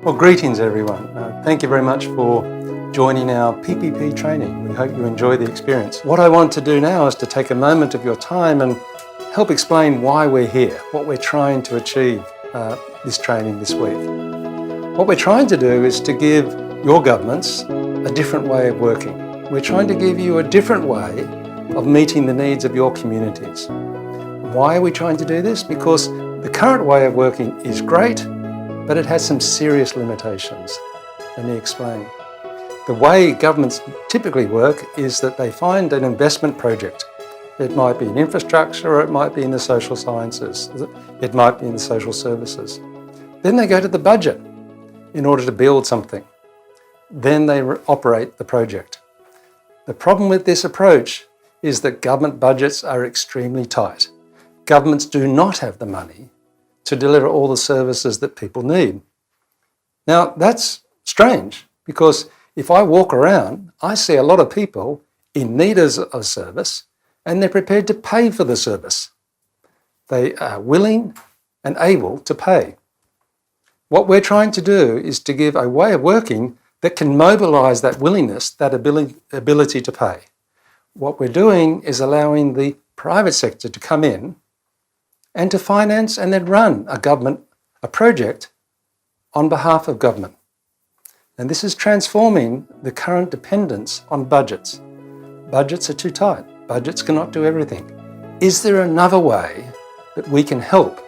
Well, greetings everyone. Thank you very much for joining our PPP training. We hope you enjoy the experience. What I want to do now is to take a moment of your time and help explain why we're here, what we're trying to achieve this training this week. What we're trying to do is to give your governments a different way of working. We're trying to give you a different way of meeting the needs of your communities. Why are we trying to do this? Because the current way of working is great, but it has some serious limitations. Let me explain. The way governments typically work is that they find an investment project. It might be in infrastructure, or it might be in the social sciences. It might be in the social services. Then they go to the budget in order to build something. Then they operate the project. The problem with this approach is that government budgets are extremely tight. Governments do not have the money to deliver all the services that people need. Now, that's strange, because if I walk around, I see a lot of people in need of service, and they're prepared to pay for the service. They are willing and able to pay. What we're trying to do is to give a way of working that can mobilise that willingness, that ability to pay. What we're doing is allowing the private sector to come in and to finance and then run a project on behalf of government. And this is transforming the current dependence on budgets. Budgets are too tight. Budgets cannot do everything. Is there another way that we can help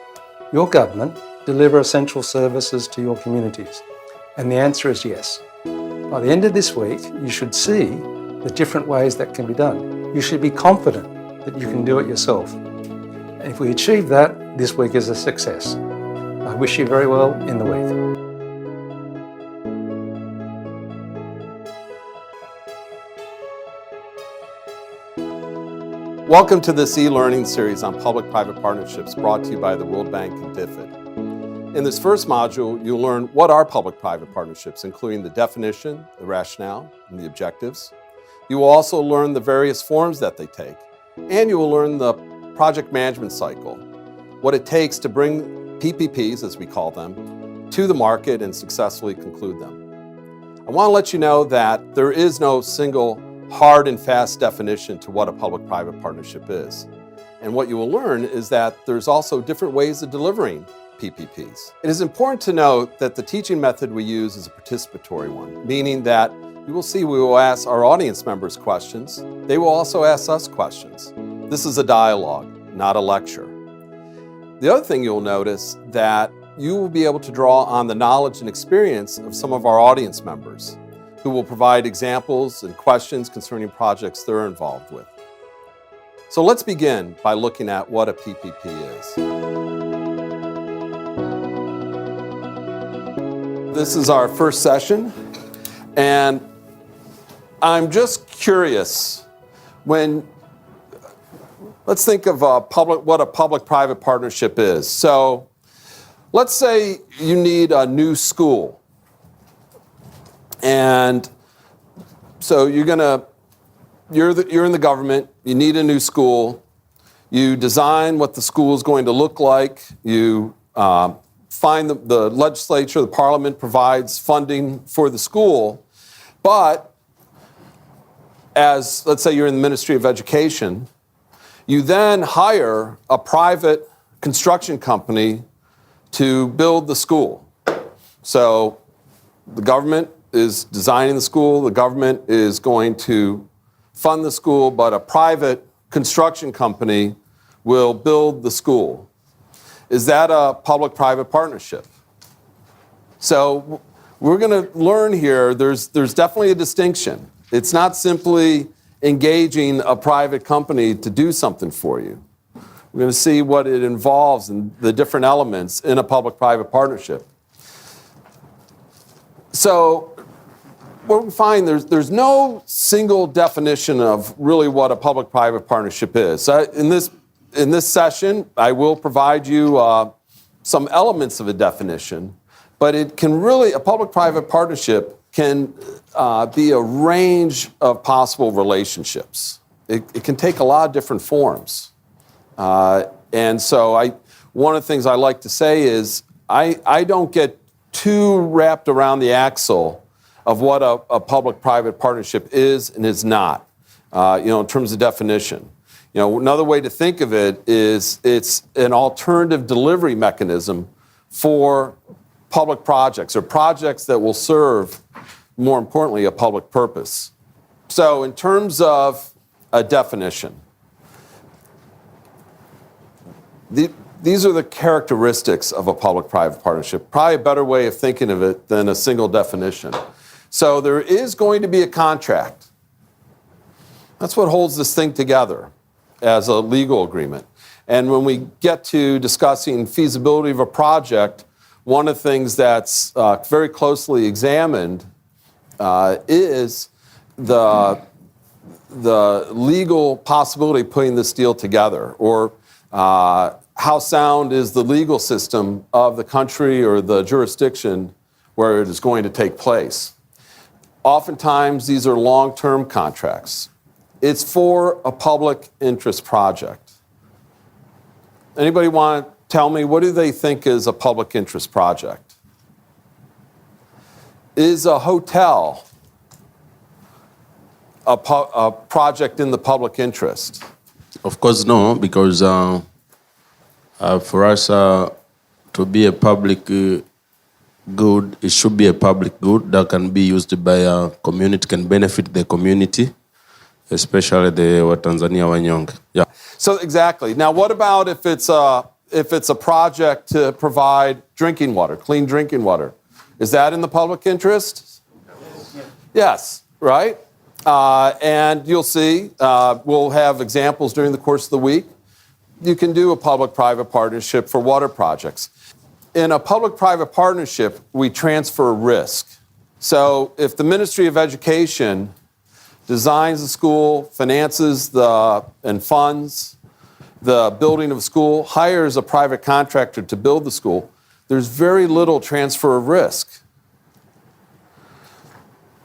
your government deliver essential services to your communities? And the answer is yes. By the end of this week, you should see the different ways that can be done. You should be confident that you can do it yourself. And if we achieve that, this week is a success. I wish you very well in the week. Welcome to this e-learning series on public-private partnerships brought to you by the World Bank and DFID. In this first module, you'll learn what are public-private partnerships, including the definition, the rationale, and the objectives. You will also learn the various forms that they take, and you will learn the project management cycle, what it takes to bring PPPs, as we call them, to the market and successfully conclude them. I want to let you know that there is no single hard and fast definition to what a public-private partnership is. And what you will learn is that there's also different ways of delivering PPPs. It is important to note that the teaching method we use is a participatory one, meaning that you will see we will ask our audience members questions. They will also ask us questions. This is a dialogue, not a lecture. The other thing you'll notice that you will be able to draw on the knowledge and experience of some of our audience members who will provide examples and questions concerning projects they're involved with. So let's begin by looking at what a PPP is. This is our first session, and I'm just curious, let's think of what a public-private partnership is. So let's say you need a new school. And so you're in the government, you need a new school, you design what the school is going to look like, you find the legislature, the parliament provides funding for the school, but let's say you're in the Ministry of Education, you then hire a private construction company to build the school. So the government is designing the school, the government is going to fund the school, but a private construction company will build the school. Is that a public-private partnership? So we're going to learn here, there's definitely a distinction. It's not simply engaging a private company to do something for you. We're going to see what it involves and the different elements in a public-private partnership. So what we find, there's no single definition of really what a public-private partnership is. In this session, I will provide you some elements of a definition, but a public-private partnership can be a range of possible relationships. It can take a lot of different forms. And so one of the things I like to say is I don't get too wrapped around the axle of what a public-private partnership is and is not, in terms of definition. Another way to think of it is it's an alternative delivery mechanism for public projects or projects that will serve, more importantly, a public purpose. So in terms of a definition, these are the characteristics of a public-private partnership. Probably a better way of thinking of it than a single definition. So there is going to be a contract. That's what holds this thing together as a legal agreement. And when we get to discussing feasibility of a project, one of the things that's very closely examined is the legal possibility of putting this deal together, or how sound is the legal system of the country or the jurisdiction where it is going to take place. Oftentimes, these are long-term contracts. It's for a public interest project. Anybody want to tell me, what do they think is a public interest project? Is a hotel a project in the public interest? Of course, no, because for us to be a public good, it should be a public good that can be used by a community, can benefit the community, especially the Tanzania Wanyonge. Yeah. So exactly. Now, what about if it's a project to provide drinking water, clean drinking water? Is that in the public interest? Yes, right? And you'll see, we'll have examples during the course of the week. You can do a public-private partnership for water projects. In a public-private partnership, we transfer risk. So if the Ministry of Education designs the school, finances and funds the building of a school, hires a private contractor to build the school, there's very little transfer of risk.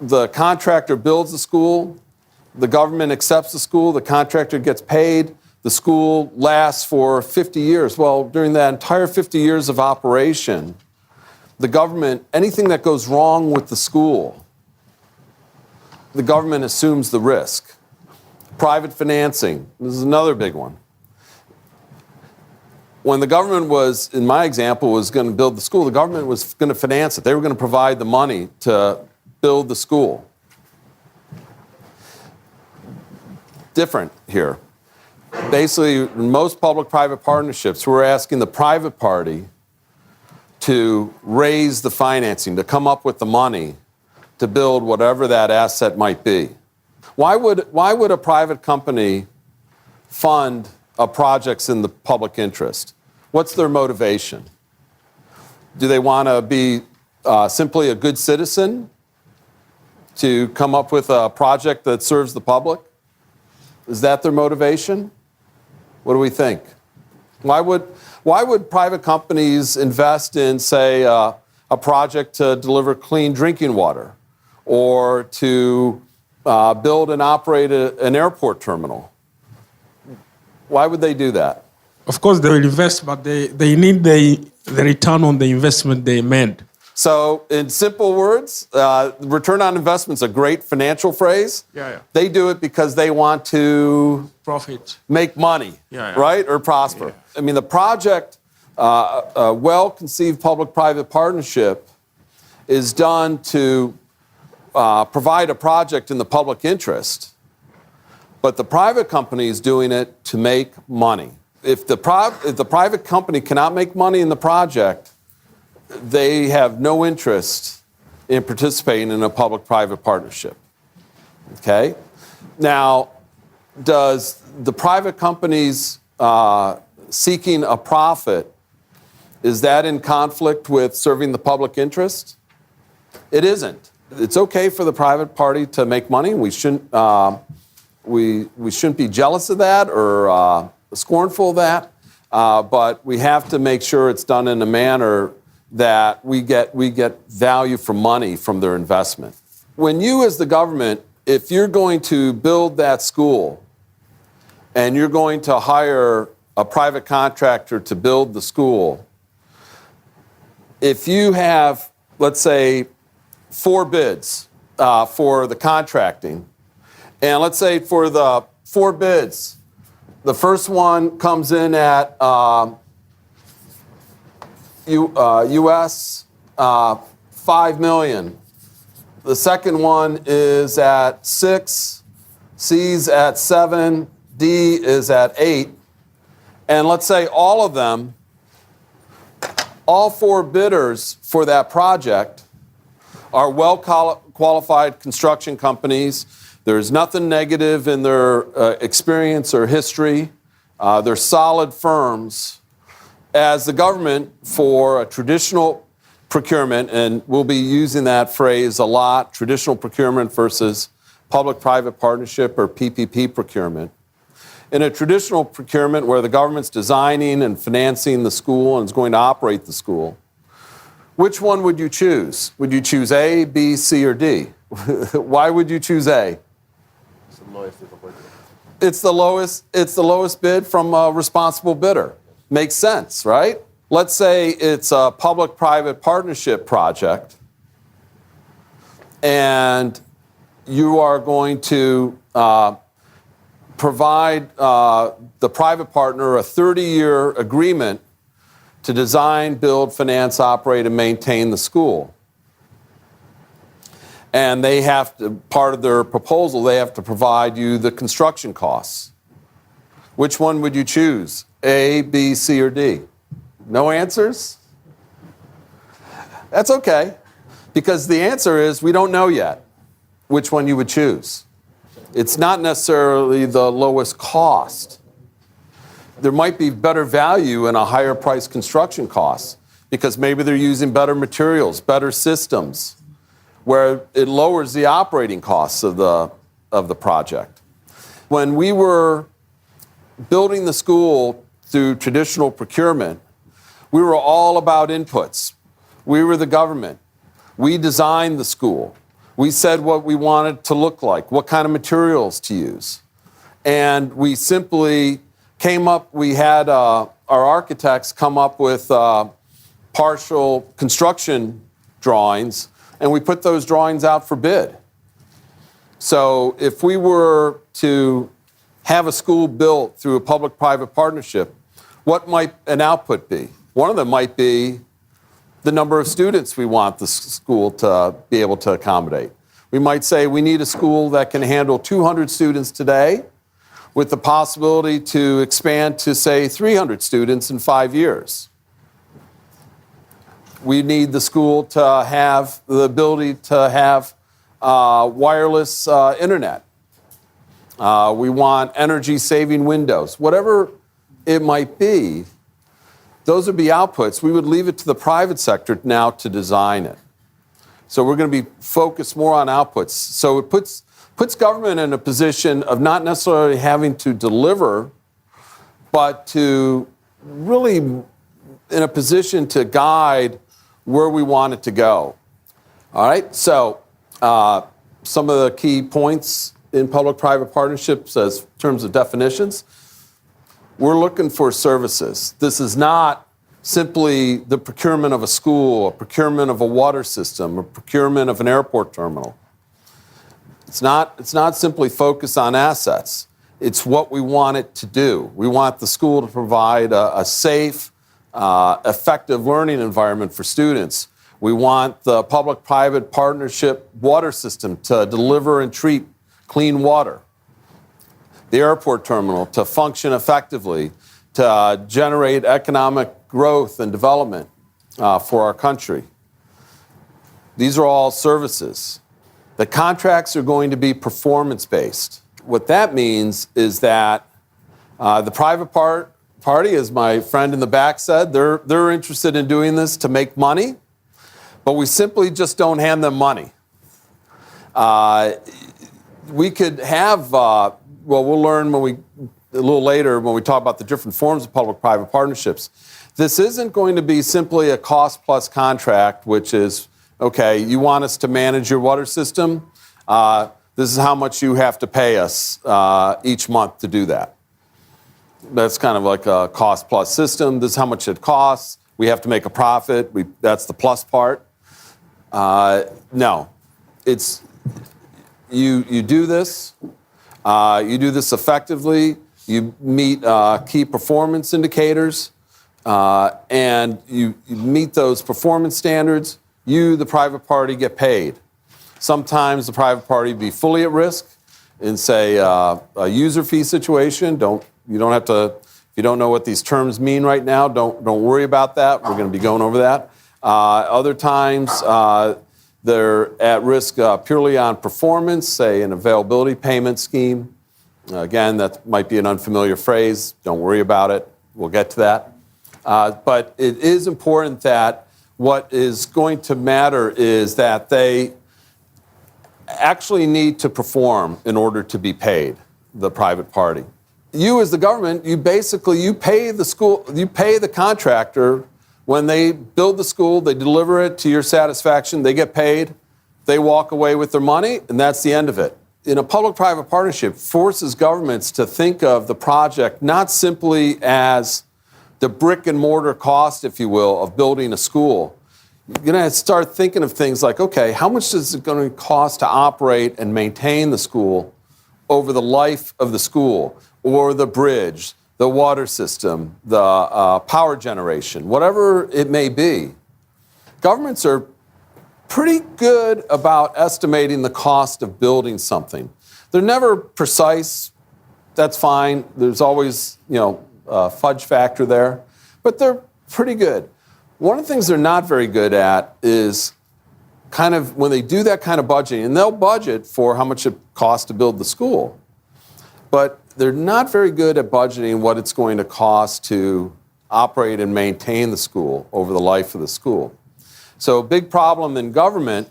The contractor builds the school, the government accepts the school, the contractor gets paid, the school lasts for 50 years. Well, during that entire 50 years of operation, the government, anything that goes wrong with the school, the government assumes the risk. Private financing, this is another big one. When the government was, in my example, was going to build the school, the government was going to finance it. They were going to provide the money to build the school. Different here. Basically, in most public-private partnerships, we're asking the private party to raise the financing, to come up with the money to build whatever that asset might be. Why would a private company fund projects in the public interest? What's their motivation? Do they want to be simply a good citizen to come up with a project that serves the public? Is that their motivation? What do we think? Why would private companies invest in, say, a project to deliver clean drinking water, or to build and operate an airport terminal? Why would they do that? Of course, they will invest, but they need the return on the investment they made. So, in simple words, return on investment is a great financial phrase. Yeah. They do it because they want to Profit. make money, right, or prosper. Yeah. I mean, the project, a well-conceived public-private partnership, is done to provide a project in the public interest, but the private company is doing it to make money. If the private company cannot make money in the project, they have no interest in participating in a public-private partnership. Okay? Now, does the private companies seeking a profit, is that in conflict with serving the public interest? It isn't. It's okay for the private party to make money. We shouldn't be jealous of that or scornful of that, but we have to make sure it's done in a manner that we get value for money from their investment. When you, as the government, if you're going to build that school and you're going to hire a private contractor to build the school, if you have let's say, 4 bids for the contracting. And let's say for the 4 bids, the first one comes in at US $5 million. The second one is at 6, C's at 7, D is at 8. And let's say all of them, all 4 bidders for that project are well-qualified construction companies. There's nothing negative in their experience or history. They're solid firms. As the government, for a traditional procurement, and we'll be using that phrase a lot, traditional procurement versus public-private partnership or PPP procurement. In a traditional procurement where the government's designing and financing the school and is going to operate the school, which one would you choose? Would you choose A, B, C, or D? Why would you choose A? It's the lowest bid from a responsible bidder. Makes sense, right? Let's say it's a public-private partnership project, and you are going to provide the private partner a 30-year agreement to design, build, finance, operate, and maintain the school. And they have to, part of their proposal, they have to provide you the construction costs. Which one would you choose? A, B, C, or D? No answers? That's okay, because the answer is we don't know yet which one you would choose. It's not necessarily the lowest cost. There might be better value in a higher price construction cost because maybe they're using better materials, better systems, where it lowers the operating costs of the project. When we were building the school through traditional procurement, we were all about inputs. We were the government. We designed the school. We said what we wanted to look like, what kind of materials to use. And we simply came up, we had our architects come up with partial construction drawings, and we put those drawings out for bid. So if we were to have a school built through a public-private partnership, what might an output be? One of them might be the number of students we want the school to be able to accommodate. We might say we need a school that can handle 200 students today with the possibility to expand to, say, 300 students in 5 years. We need the school to have the ability to have wireless internet. We want energy-saving windows. Whatever it might be, those would be outputs. We would leave it to the private sector now to design it. So we're going to be focused more on outputs. So it puts government in a position of not necessarily having to deliver, but to really in a position to guide where we want it to go. All right, so some of the key points in public-private partnerships as in terms of definitions. We're looking for services. This is not simply the procurement of a school, a procurement of a water system, a procurement of an airport terminal. It's not simply focused on assets. It's what we want it to do. We want the school to provide a safe, effective learning environment for students. We want the public-private partnership water system to deliver and treat clean water. The airport terminal to function effectively, to generate economic growth and development for our country. These are all services. The contracts are going to be performance-based. What that means is that the private party, as my friend in the back said, they're interested in doing this to make money, but we simply just don't hand them money. We could have, well, we'll learn a little later when we talk about the different forms of public-private partnerships. This isn't going to be simply a cost-plus contract, which is, okay, you want us to manage your water system? This is how much you have to pay us each month to do that. That's kind of like a cost-plus system. This is how much it costs. We have to make a profit. That's the plus part. No, it's you do this. You do this effectively. You meet key performance indicators, and you meet those performance standards. You, the private party, get paid. Sometimes the private party be fully at risk in, say, a user fee situation. You don't have to. If you don't know what these terms mean right now, don't worry about that. We're going to be going over that. Other times, they're at risk purely on performance, say an availability payment scheme. Again, that might be an unfamiliar phrase. Don't worry about it. We'll get to that. But it is important that what is going to matter is that they actually need to perform in order to be paid, the private party. You as the government, you pay the school, you pay the contractor when they build the school, they deliver it to your satisfaction, they get paid, they walk away with their money, and that's the end of it. In a public-private partnership, forces governments to think of the project not simply as the brick and mortar cost, if you will, of building a school. You're going to start thinking of things like, okay, how much is it going to cost to operate and maintain the school over the life of the school, or the bridge, the water system, the power generation, whatever it may be. Governments are pretty good about estimating the cost of building something. They're never precise. That's fine. There's always, a fudge factor there, but they're pretty good. One of the things they're not very good at is kind of when they do that kind of budgeting, and they'll budget for how much it costs to build the school, but they're not very good at budgeting what it's going to cost to operate and maintain the school over the life of the school. So a big problem in government,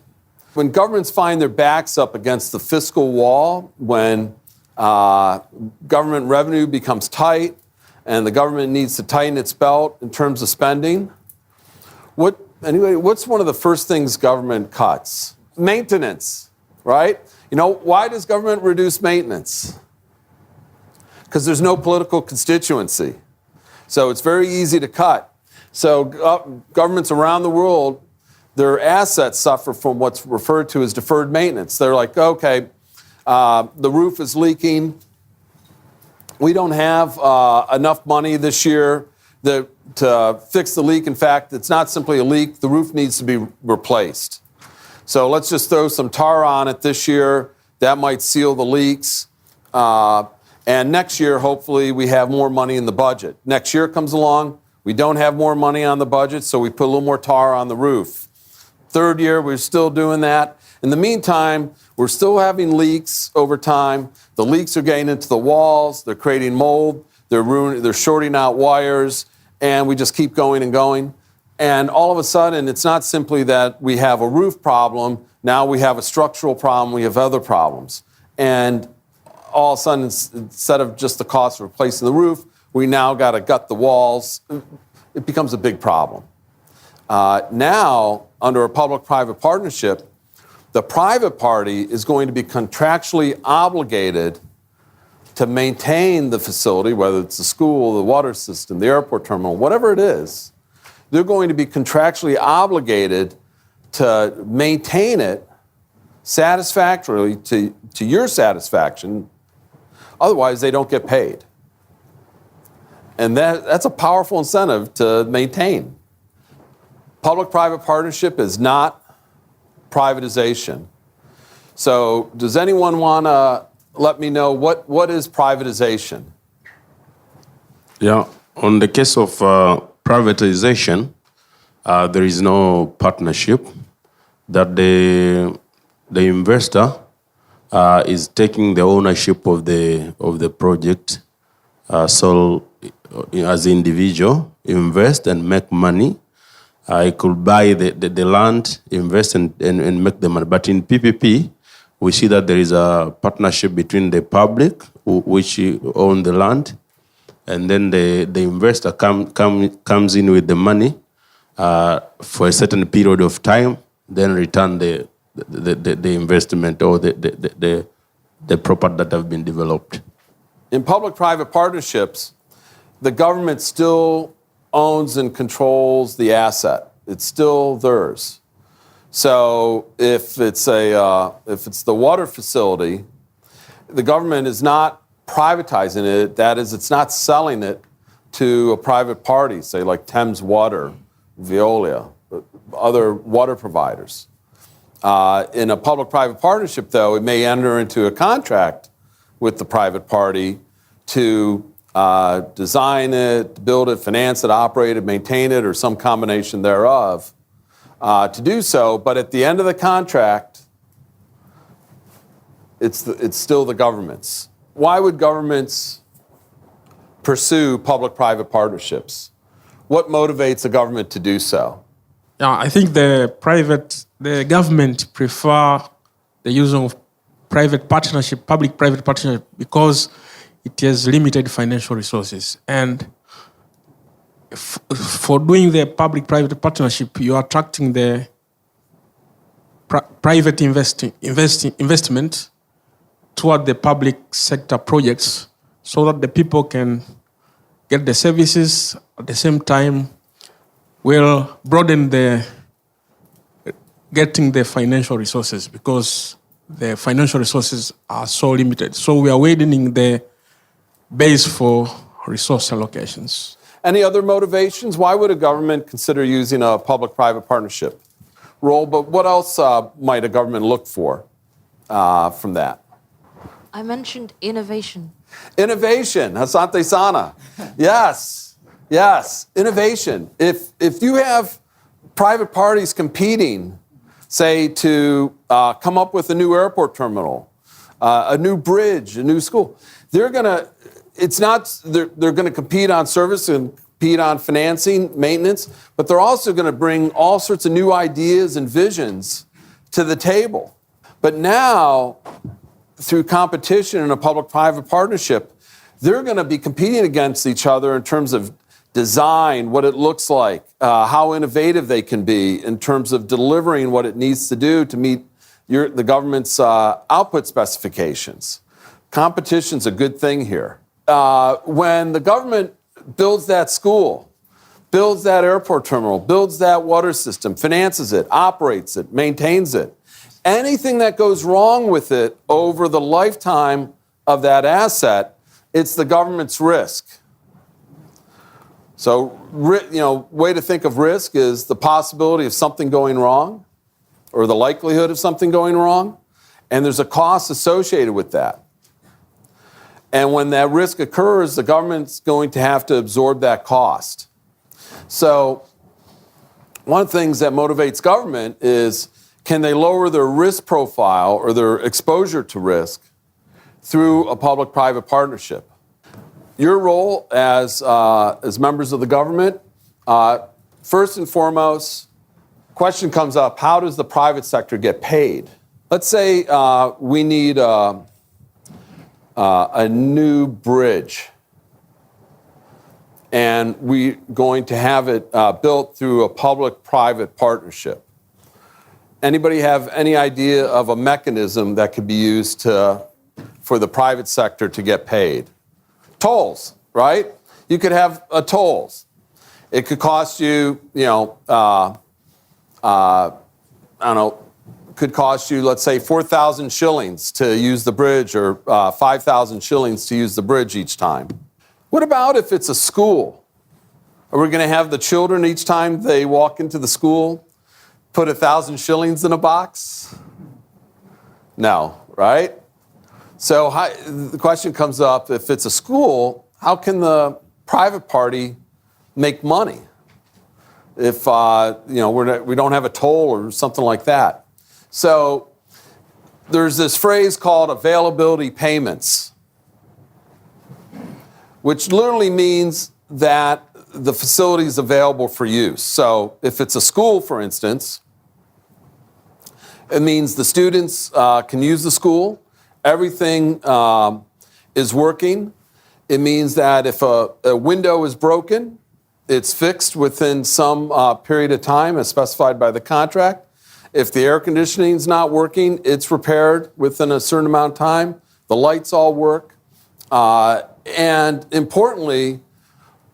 when governments find their backs up against the fiscal wall, when government revenue becomes tight and the government needs to tighten its belt in terms of spending, what's one of the first things government cuts? Maintenance, right? Why does government reduce maintenance? Because there's no political constituency. So it's very easy to cut. So governments around the world, their assets suffer from what's referred to as deferred maintenance. They're like, okay, the roof is leaking. We don't have enough money this year to fix the leak. In fact, it's not simply a leak. The roof needs to be replaced. So let's just throw some tar on it this year. That might seal the leaks. And next year, hopefully, we have more money in the budget. Next year comes along, we don't have more money on the budget, so we put a little more tar on the roof. Third year, we're still doing that. In the meantime, we're still having leaks over time. The leaks are getting into the walls. They're creating mold. They're shorting out wires. And we just keep going and going. And all of a sudden, it's not simply that we have a roof problem. Now we have a structural problem. We have other problems. And all of a sudden, instead of just the cost of replacing the roof, we now got to gut the walls. It becomes a big problem. Now, under a public-private partnership, the private party is going to be contractually obligated to maintain the facility, whether it's the school, the water system, the airport terminal, whatever it is. They're going to be contractually obligated to maintain it satisfactorily to your satisfaction. Otherwise, they don't get paid. And that's a powerful incentive to maintain. Public-private partnership is not privatization. So does anyone want to let me know what is privatization? Yeah, on the case of privatization, there is no partnership. That the investor is taking the ownership of the project. So as an individual, invest and make money. I could buy the land, invest and make the money. But in PPP, we see that there is a partnership between the public, which own the land, and then the investor comes in with the money for a certain period of time, then return the investment or the property that have been developed. In public-private partnerships, the government still owns and controls the asset. It's still theirs. So if it's the water facility, the government is not privatizing it. That is, it's not selling it to a private party, say like Thames Water, Veolia, other water providers. In a public-private partnership, though, it may enter into a contract with the private party to design it, build it, finance it, operate it, maintain it, or some combination thereof to do so. But at the end of the contract, it's still the government's. Why would governments pursue public-private partnerships? What motivates a government to do so? Yeah, I think the government prefer the use of private partnership, public-private partnership, because it has limited financial resources. And for doing the public-private partnership, you are attracting the private investment toward the public sector projects so that the people can get the services at the same time will broaden the getting the financial resources, because the financial resources are so limited. So we are widening the base for resource allocations. Any other motivations? Why would a government consider using a public-private partnership role? But what else might a government look for from that? I mentioned innovation. Innovation, Asante Sana. Yes, yes, innovation. If you have private parties competing, say, to come up with a new airport terminal, a new bridge, a new school, they're gonna compete on service and compete on financing, maintenance, but they're also gonna bring all sorts of new ideas and visions to the table. But now, through competition in a public-private partnership, they're going to be competing against each other in terms of design, what it looks like, how innovative they can be in terms of delivering what it needs to do to meet the government's output specifications. Competition's a good thing here. When the government builds that school, builds that airport terminal, builds that water system, finances it, operates it, maintains it, anything that goes wrong with it over the lifetime of that asset, it's the government's risk. So, way to think of risk is the possibility of something going wrong or the likelihood of something going wrong, and there's a cost associated with that. And when that risk occurs, the government's going to have to absorb that cost. So, one of the things that motivates government is, can they lower their risk profile or their exposure to risk through a public-private partnership? Your role as members of the government, first and foremost, question comes up, how does the private sector get paid? Let's say we need a new bridge, and we're going to have it built through a public-private partnership. Anybody have any idea of a mechanism that could be used for the private sector to get paid? Tolls, right? You could have tolls. It could cost you, could cost you, let's say, 4,000 shillings to use the bridge, or 5,000 shillings to use the bridge each time. What about if it's a school? Are we going to have the children each time they walk into the school put 1,000 shillings in a box? No, right? So the question comes up, if it's a school, how can the private party make money if we don't have a toll or something like that? So there's this phrase called availability payments, which literally means that the facility is available for use. So if it's a school, for instance, it means the students can use the school. Everything is working. It means that if a window is broken, it's fixed within some period of time as specified by the contract. If the air conditioning is not working, it's repaired within a certain amount of time. The lights all work. And importantly,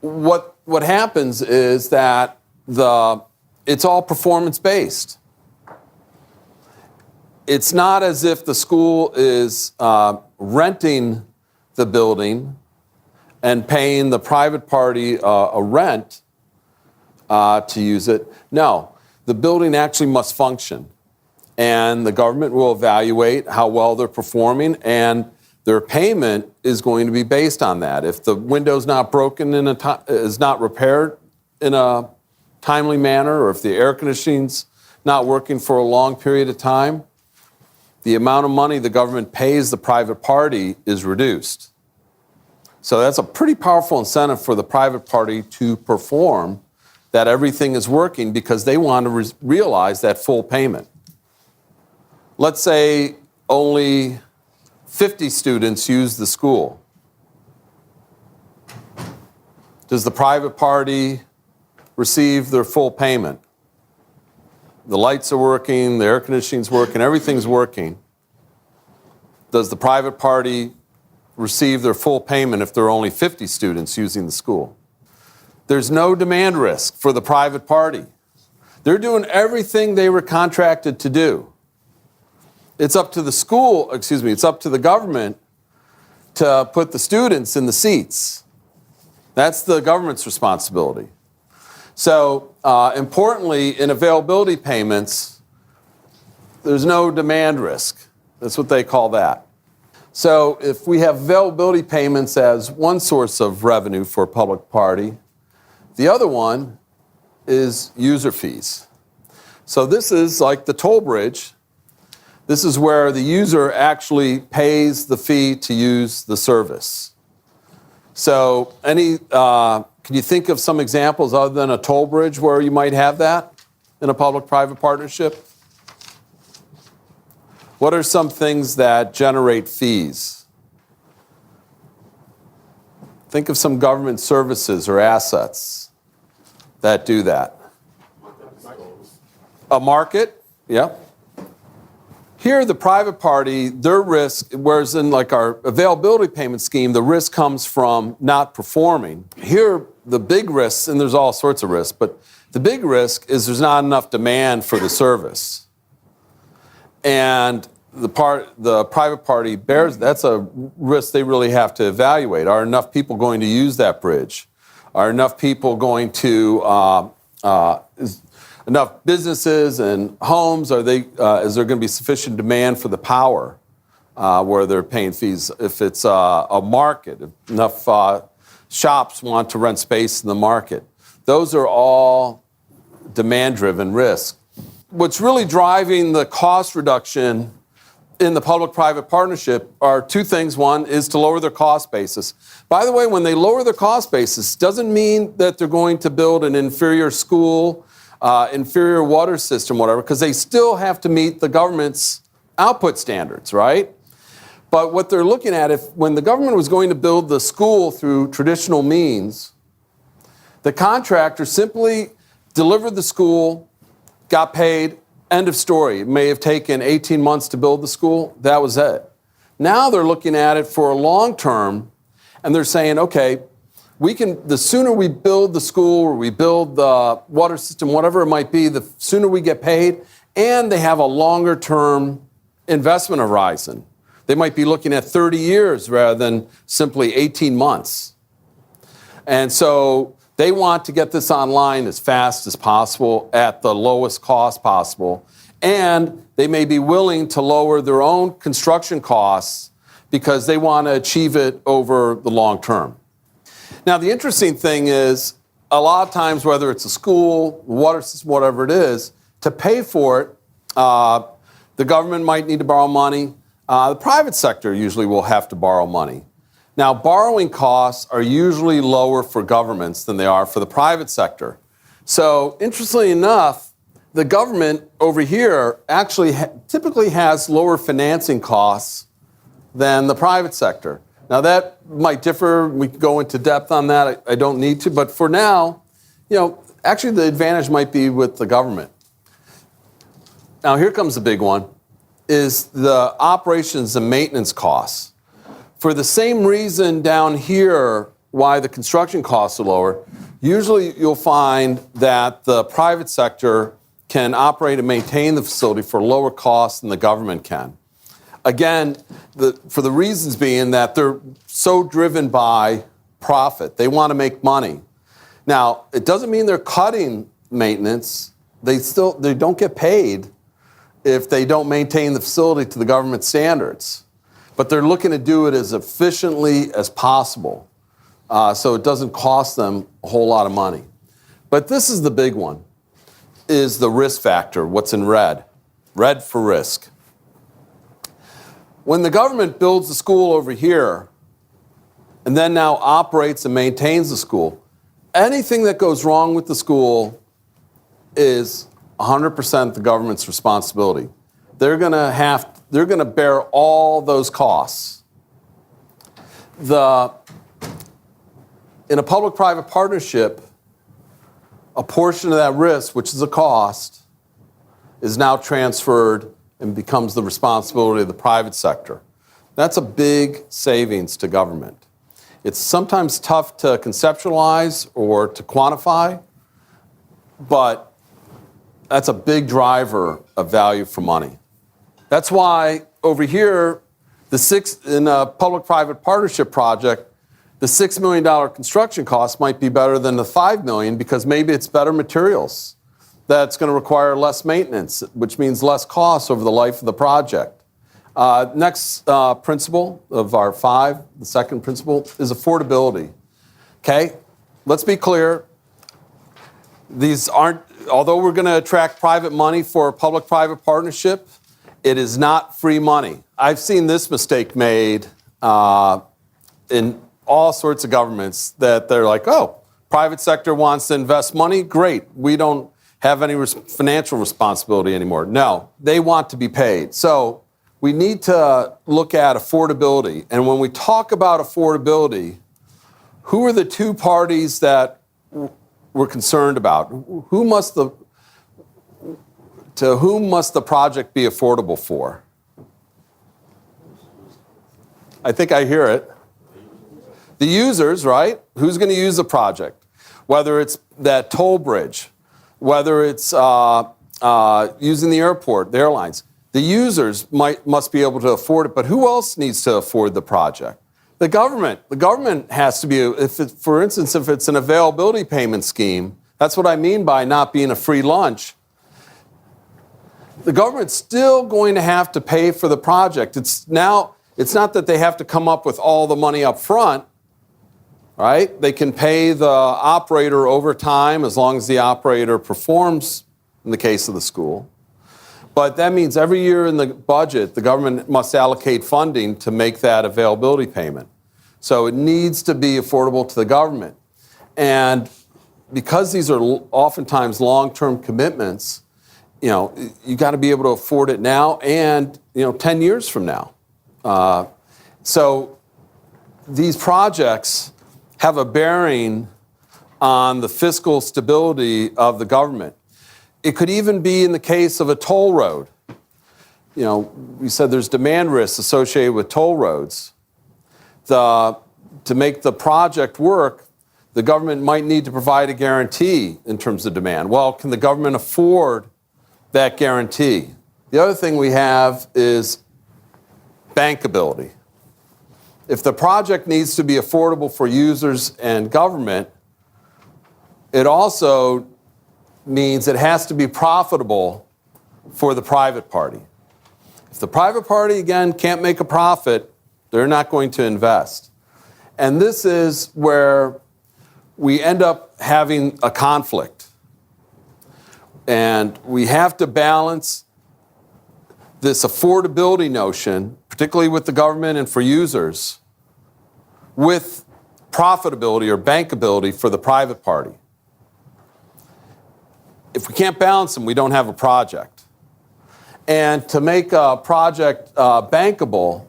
what happens is that it's all performance-based. it's not as if the school is renting the building and paying the private party a rent to use it. No, the building actually must function. And the government will evaluate how well they're performing, and their payment is going to be based on that. If the window's not broken is not repaired in a timely manner, or if the air conditioning's not working for a long period of time, the amount of money the government pays the private party is reduced. So that's a pretty powerful incentive for the private party to perform, that everything is working, because they want to realize that full payment. Let's say only 50 students use the school. Does the private party receive their full payment? The lights are working, the air conditioning's working, everything's working. Does the private party receive their full payment if there are only 50 students using the school? There's no demand risk for the private party. They're doing everything they were contracted to do. It's up to the school, it's up to the government to put the students in the seats. That's the government's responsibility. So, importantly, in availability payments, there's no demand risk. That's what they call that. So, if we have availability payments as one source of revenue for a public party, the other one is user fees. So, this is like the toll bridge. This is where the user actually pays the fee to use the service. So, can you think of some examples other than a toll bridge where you might have that in a public-private partnership? What are some things that generate fees? Think of some government services or assets that do that. A market, yeah. Here, the private party, their risk, whereas in like our availability payment scheme, the risk comes from not performing. Here, the big risks, and there's all sorts of risks, but the big risk is there's not enough demand for the service. And the private party bears, that's a risk they really have to evaluate. Are enough people going to use that bridge? Are enough people going to, enough businesses and homes, is there going to be sufficient demand for the power where they're paying fees? If it's a market, if enough shops want to rent space in the market. Those are all demand-driven risks. What's really driving the cost reduction in the public-private partnership are two things. One is to lower their cost basis. By the way, when they lower their cost basis, doesn't mean that they're going to build an inferior school, inferior water system, whatever, because they still have to meet the government's output standards, right? But what they're looking at, when the government was going to build the school through traditional means, the contractor simply delivered the school, got paid, end of story. It may have taken 18 months to build the school. That was it. Now they're looking at it for a long term, and they're saying, okay, the sooner we build the school or we build the water system, whatever it might be, the sooner we get paid, and they have a longer term investment horizon. They might be looking at 30 years rather than simply 18 months. And so they want to get this online as fast as possible at the lowest cost possible. And they may be willing to lower their own construction costs because they want to achieve it over the long term. Now, the interesting thing is, a lot of times, whether it's a school, water system, whatever it is, to pay for it, the government might need to borrow money. The private sector usually will have to borrow money. Now, borrowing costs are usually lower for governments than they are for the private sector. So, interestingly enough, the government over here actually typically has lower financing costs than the private sector. Now, that might differ. We could go into depth on that. I don't need to. But for now, actually the advantage might be with the government. Now, here comes the big one, is the operations and maintenance costs. For the same reason down here why the construction costs are lower, usually you'll find that the private sector can operate and maintain the facility for lower cost than the government can. Again, for the reasons being that they're so driven by profit. They want to make money. Now, it doesn't mean they're cutting maintenance. They don't get paid if they don't maintain the facility to the government standards. But they're looking to do it as efficiently as possible, so it doesn't cost them a whole lot of money. But this is the big one, is the risk factor, what's in red. Red for risk. When the government builds a school over here and then now operates and maintains the school, anything that goes wrong with the school is 100% the government's responsibility. They're going to bear all those costs. In a public-private partnership, a portion of that risk, which is a cost, is now transferred and becomes the responsibility of the private sector. That's a big savings to government. It's sometimes tough to conceptualize or to quantify, but that's a big driver of value for money. That's why over here, in a public-private partnership project, the $6 million construction cost might be better than the $5 million because maybe it's better materials. That's going to require less maintenance, which means less costs over the life of the project. Next principle of our 5, the second principle, is affordability. Okay, let's be clear. These aren't, although we're going to attract private money for a public-private partnership, it is not free money. I've seen this mistake made in all sorts of governments that they're like, oh, private sector wants to invest money, great. We don't have any financial responsibility anymore. No, they want to be paid. So we need to look at affordability. And when we talk about affordability, who are the two parties that we're concerned about? To whom must the project be affordable for? I think I hear it. The users, right? Who's going to use the project? Whether it's that toll bridge, whether it's using the airport, the airlines. The users must be able to afford it, but who else needs to afford the project? The government. The government has to be, for instance, if it's an availability payment scheme, that's what I mean by not being a free lunch. The government's still going to have to pay for the project. It's not that they have to come up with all the money up front, right? They can pay the operator over time as long as the operator performs in the case of the school. But that means every year in the budget, the government must allocate funding to make that availability payment. So it needs to be affordable to the government. And because these are oftentimes long-term commitments, you got to be able to afford it now and, 10 years from now. So these projects have a bearing on the fiscal stability of the government. It could even be in the case of a toll road. We said there's demand risks associated with toll roads. To make the project work, the government might need to provide a guarantee in terms of demand. Well, can the government afford that guarantee? The other thing we have is bankability. If the project needs to be affordable for users and government, it also means it has to be profitable for the private party. If the private party, again, can't make a profit, they're not going to invest. And this is where we end up having a conflict. And we have to balance this affordability notion, particularly with the government and for users, with profitability or bankability for the private party. If we can't balance them, we don't have a project. And to make a project bankable,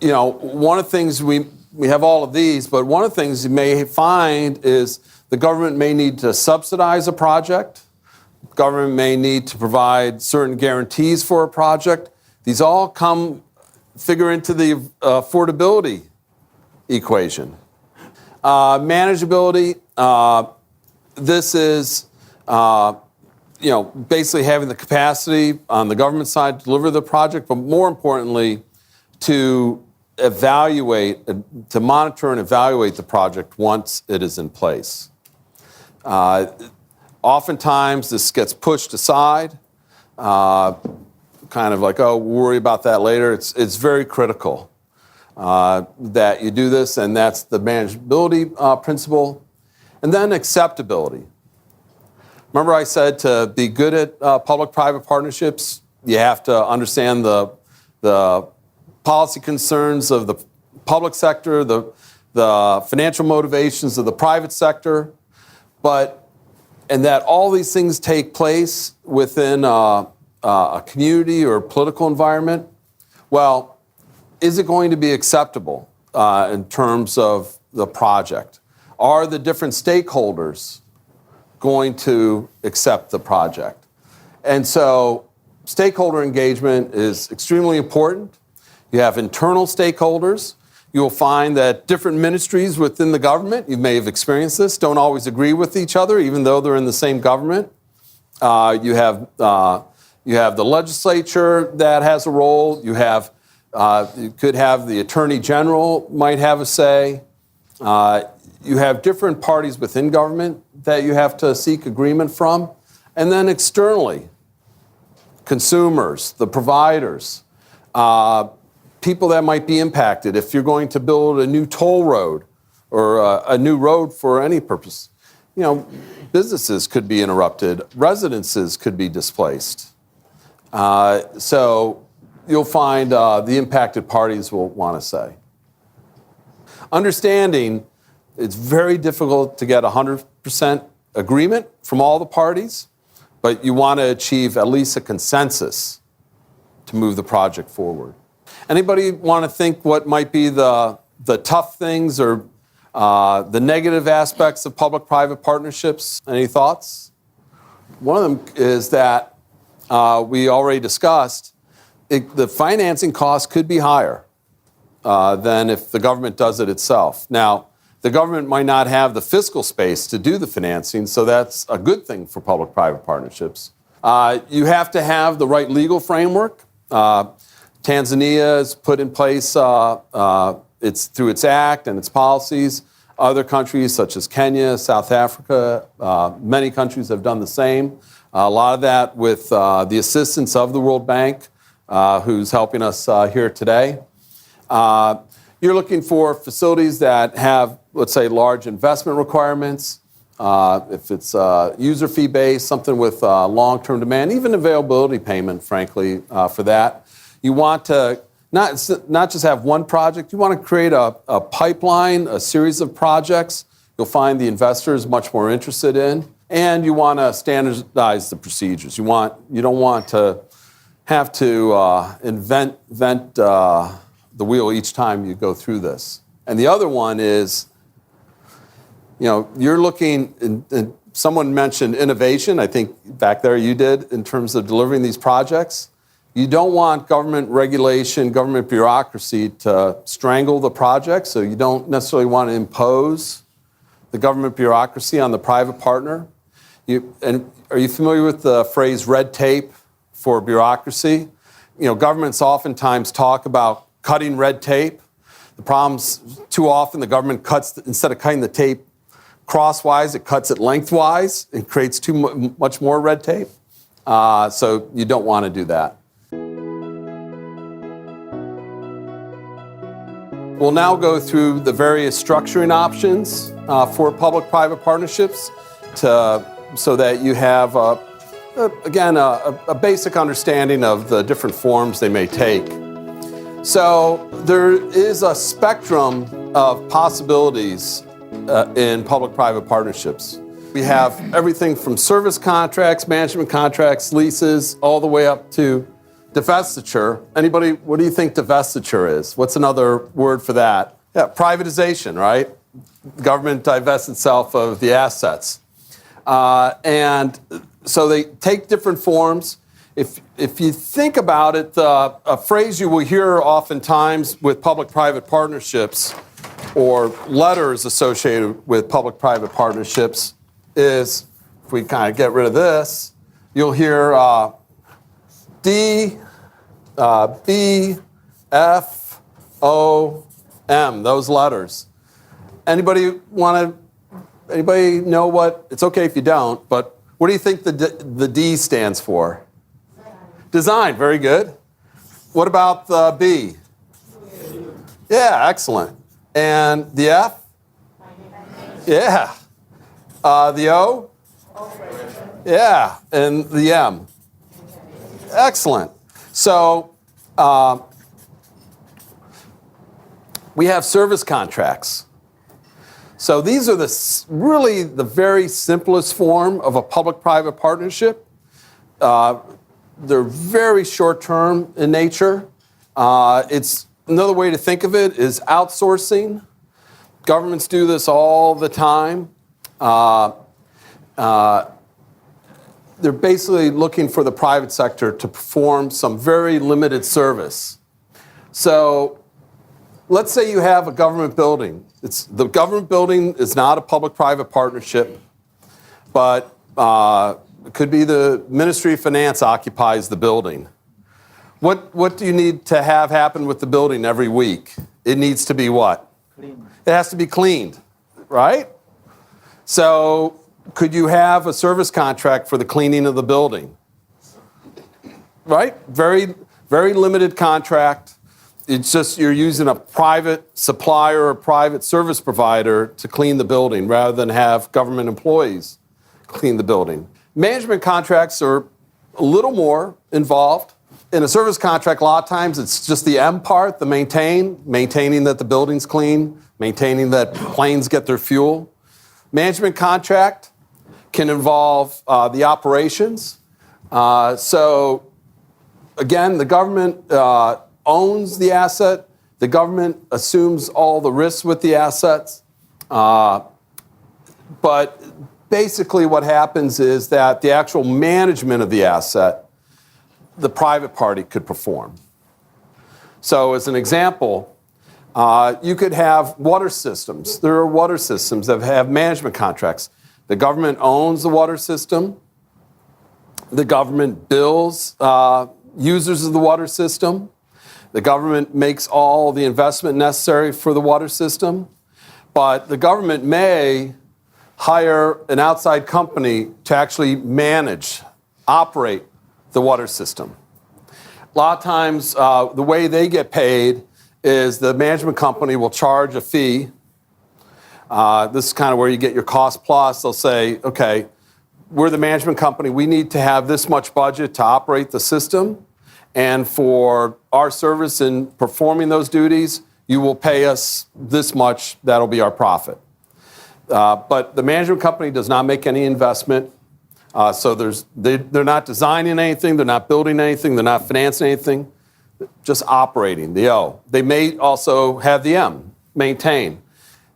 one of the things we have all of these, but one of the things you may find is the government may need to subsidize a project. Government may need to provide certain guarantees for a project. These all figure into the affordability equation. Manageability, this is basically having the capacity on the government side to deliver the project, but more importantly, to monitor and evaluate the project once it is in place. Oftentimes, this gets pushed aside, kind of like, oh, we'll worry about that later. It's very critical that you do this, and that's the manageability principle. And then acceptability. Remember I said to be good at public-private partnerships, you have to understand the policy concerns of the public sector, the financial motivations of the private sector, and that all these things take place within a community or political environment. Well, is it going to be acceptable in terms of the project? Are the different stakeholders going to accept the project? And so stakeholder engagement is extremely important. You have internal stakeholders. You will find that different ministries within the government, you may have experienced this, don't always agree with each other, even though they're in the same government. You have the legislature that has a role. You could have the attorney general might have a say. You have different parties within government that you have to seek agreement from. And then externally, consumers, the providers, people that might be impacted. If you're going to build a new toll road or a new road for any purpose, businesses could be interrupted, residences could be displaced. So you'll find the impacted parties will want to say. Understanding it's very difficult to get 100% agreement from all the parties, but you want to achieve at least a consensus to move the project forward. Anybody want to think what might be the tough things or the negative aspects of public-private partnerships? Any thoughts? One of them is that we already discussed, the financing cost could be higher than if the government does it itself. Now, the government might not have the fiscal space to do the financing, so that's a good thing for public-private partnerships. You have to have the right legal framework. Tanzania has put in place, it's through its act and its policies. Other countries such as Kenya, South Africa, many countries have done the same. A lot of that with the assistance of the World Bank, who's helping us here today. You're looking for facilities that have, let's say, large investment requirements. If it's user fee based, something with long-term demand, even availability payment, frankly, for that. You want to not just have one project, you want to create a pipeline, a series of projects you'll find the investors much more interested in, and you want to standardize the procedures. You don't want to have to invent the wheel each time you go through this. And the other one is, you're looking, and someone mentioned innovation, I think back there you did, in terms of delivering these projects. You don't want government regulation, government bureaucracy to strangle the project, so you don't necessarily want to impose the government bureaucracy on the private partner. And are you familiar with the phrase red tape for bureaucracy? Governments oftentimes talk about cutting red tape. The problem's too often the government cuts, instead of cutting the tape crosswise, it cuts it lengthwise. It creates too much more red tape. So you don't want to do that. We'll now go through the various structuring options for public-private partnerships so that you have, again, a basic understanding of the different forms they may take. So there is a spectrum of possibilities in public-private partnerships. We have everything from service contracts, management contracts, leases, all the way up to divestiture. Anybody, what do you think divestiture is? What's another word for that? Yeah, privatization, right? Government divests itself of the assets. And so they take different forms. If you think about it, a phrase you will hear oftentimes with public-private partnerships or letters associated with public-private partnerships is, if we kind of get rid of this, you'll hear D, B, F, O, M, those letters. Anybody know what, it's okay if you don't, but what do you think the D stands for? Design, very good. What about the B? Yeah, excellent. And the F? Yeah. The O? Yeah, and the M. Excellent. So we have service contracts. So these are really the very simplest form of a public-private partnership. They're very short-term in nature. It's another way to think of it is outsourcing. Governments do this all the time. They're basically looking for the private sector to perform some very limited service. So let's say you have a government building. The government building is not a public-private partnership, but it could be the Ministry of Finance occupies the building. What do you need to have happen with the building every week? It needs to be what? Cleaned. It has to be cleaned, right? So could you have a service contract for the cleaning of the building? Right? Very, very limited contract. It's just you're using a private supplier or a private service provider to clean the building rather than have government employees clean the building. Management contracts are a little more involved. In a service contract, a lot of times it's just the M part, the maintaining that the building's clean, maintaining that planes get their fuel. Management contract can involve the operations. So again, the government owns the asset. The government assumes all the risks with the assets. But basically what happens is that the actual management of the asset, the private party could perform. So as an example, you could have water systems. There are water systems that have management contracts. The government owns the water system. The government bills users of the water system. The government makes all the investment necessary for the water system. But the government may hire an outside company to actually manage, operate the water system. A lot of times, the way they get paid is the management company will charge a fee. This is kind of where you get your cost plus. They'll say, okay, we're the management company. We need to have this much budget to operate the system. And for our service in performing those duties, you will pay us this much. That'll be our profit. But the management company does not make any investment. So they're not designing anything. They're not building anything. They're not financing anything. Just operating, the O. They may also have the M, maintain.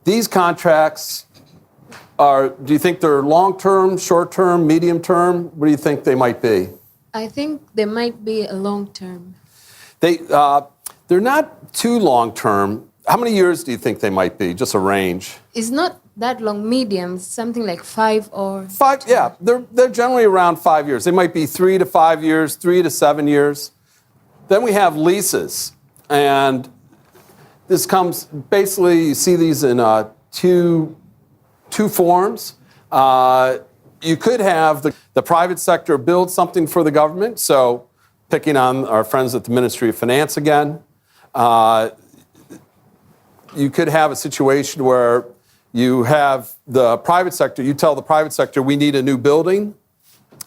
These contracts do you think they're long-term, short-term, medium-term? What do you think they might be? I think they might be a long-term. They're not too long-term. How many years do you think they might be? Just a range. It's not that long, medium, something like 5 or... 5, yeah. They're generally around 5 years. They might be 3 to 5 years, 3 to 7 years. Then we have leases. And this comes, basically, you see these in two forms. You could have the private sector build something for the government. So picking on our friends at the Ministry of Finance again, you could have a situation where you have the private sector, you tell the private sector, we need a new building.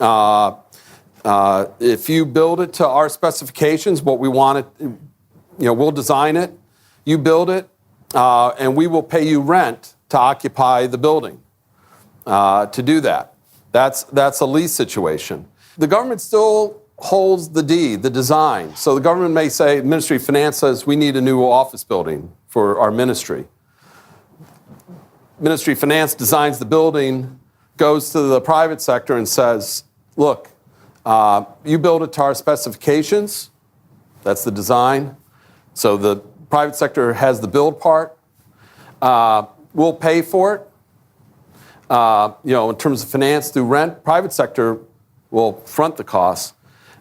If you build it to our specifications, what we want it, we'll design it, you build it, and we will pay you rent to occupy the building. To do that. That's a lease situation. The government still holds the deed, the design. So the government may say, Ministry of Finance says, we need a new office building for our ministry. Ministry of Finance designs the building, goes to the private sector and says, look, you build it to our specifications. That's the design. So the private sector has the build part. We'll pay for it. In terms of finance through rent, private sector We'll front the costs.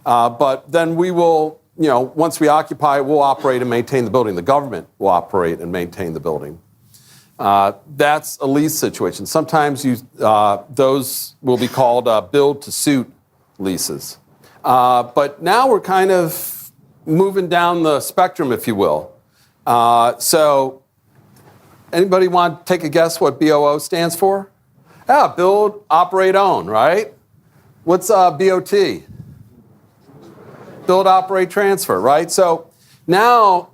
But then we will, once we occupy it, we'll operate and maintain the building. The government will operate and maintain the building. That's a lease situation. Sometimes those will be called build-to-suit leases. But now we're kind of moving down the spectrum, if you will. So anybody want to take a guess what BOO stands for? Build, operate, own, right? What's BOT? Build, operate, transfer, right? So now,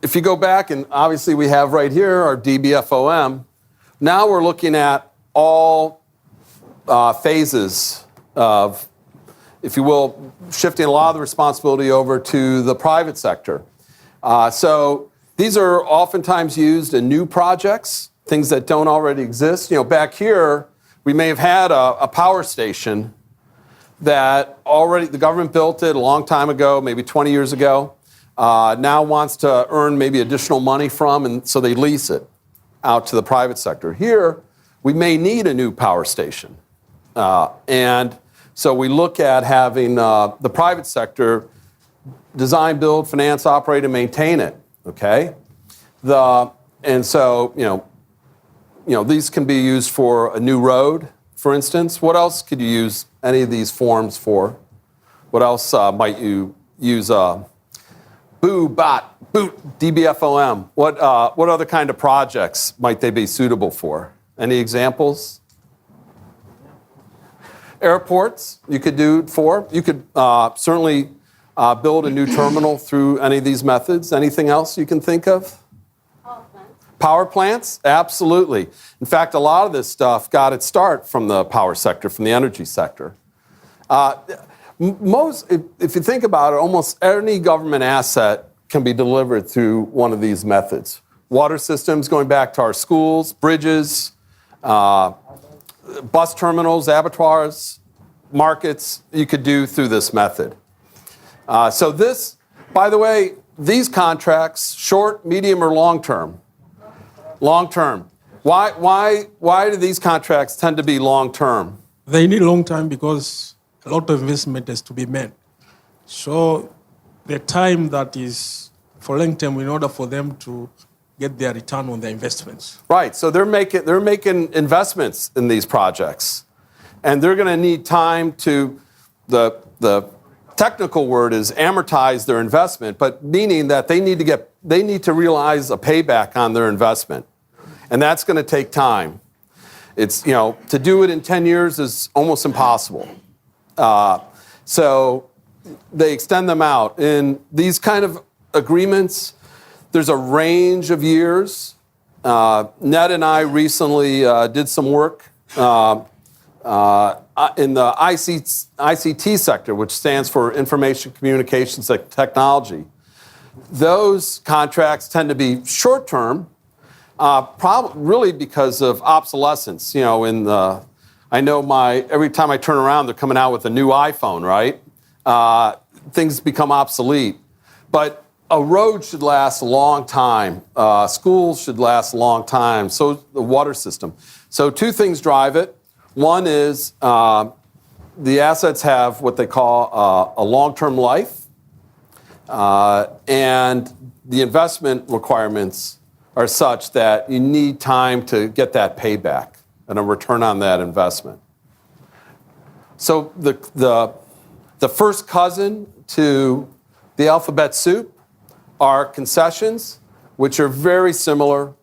if you go back, and obviously we have right here our DBFOM, now we're looking at all phases of, if you will, shifting a lot of the responsibility over to the private sector. So these are oftentimes used in new projects, things that don't already exist. Back here, we may have had a power station that already the government built it a long time ago, maybe 20 years ago, now wants to earn maybe additional money from, and so they lease it out to the private sector. Here, we may need a new power station. And so we look at having the private sector design, build, finance, operate, and maintain it, okay? And so, these can be used for a new road, for instance. What else could you use any of these forms for? What else might you use? Boot, DBFOM. What other kind of projects might they be suitable for? Any examples? Airports you could do it for. You could certainly build a new terminal through any of these methods. Anything else you can think of? Power plants? Absolutely. In fact, a lot of this stuff got its start from the power sector, from the energy sector. If you think about it, almost any government asset can be delivered through one of these methods. Water systems, going back to our schools, bridges, bus terminals, abattoirs, markets, you could do through this method. So this, by the way, these contracts, short, medium, or long term? Long term. Why do these contracts tend to be long term? They need a long time because a lot of investment has to be made. So the time that is for long term in order for them to get their return on their investments. Right. So they're making investments in these projects, and they're going to need time to the technical word is amortize their investment, but meaning that they need to realize a payback on their investment. And that's going to take time. It's, to do it in 10 years is almost impossible. So they extend them out. In these kind of agreements, there's a range of years. Ned and I recently did some work in the ICT sector, which stands for Information Communications Technology. Those contracts tend to be short-term, really because of obsolescence. I know every time I turn around, they're coming out with a new iPhone, right? Things become obsolete. But a road should last a long time. Schools should last a long time. So the water system. So two things drive it. One is the assets have what they call a long-term life, and the investment requirements are such that you need time to get that payback and a return on that investment. So the first cousin to the alphabet soup are concessions, which are very similar.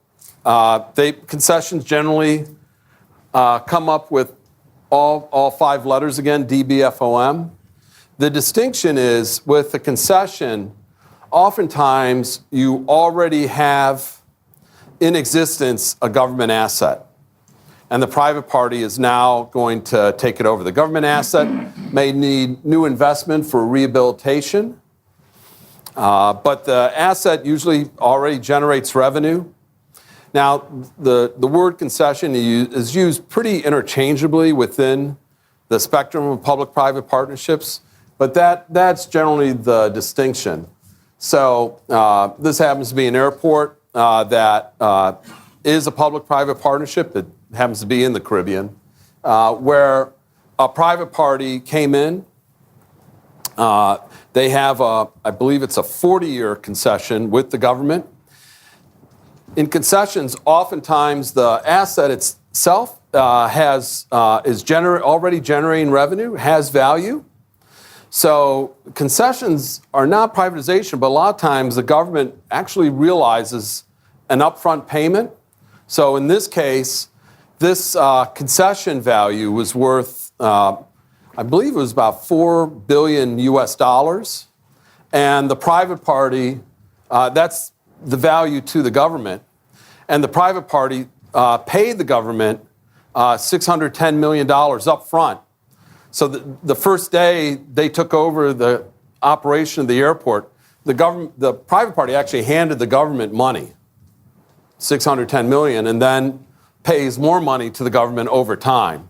Concessions generally come up with all 5 letters again, DBFOM. The distinction is with the concession, oftentimes you already have in existence a government asset, and the private party is now going to take it over. The government asset may need new investment for rehabilitation, but the asset usually already generates revenue. Now, the word concession is used pretty interchangeably within the spectrum of public-private partnerships, but that's generally the distinction. So this happens to be an airport that is a public-private partnership. It happens to be in the Caribbean, where a private party came in. They have, I believe it's a 40-year concession with the government. In concessions, oftentimes the asset itself is already generating revenue, has value. So concessions are not privatization, but a lot of times the government actually realizes an upfront payment. So in this case, this concession value was worth, I believe it was about $4 billion US. And the private party, that's the value to the government. And the private party paid the government $610 million up front. So the first day they took over the operation of the airport, the private party actually handed the government money, $610 million, and then pays more money to the government over time.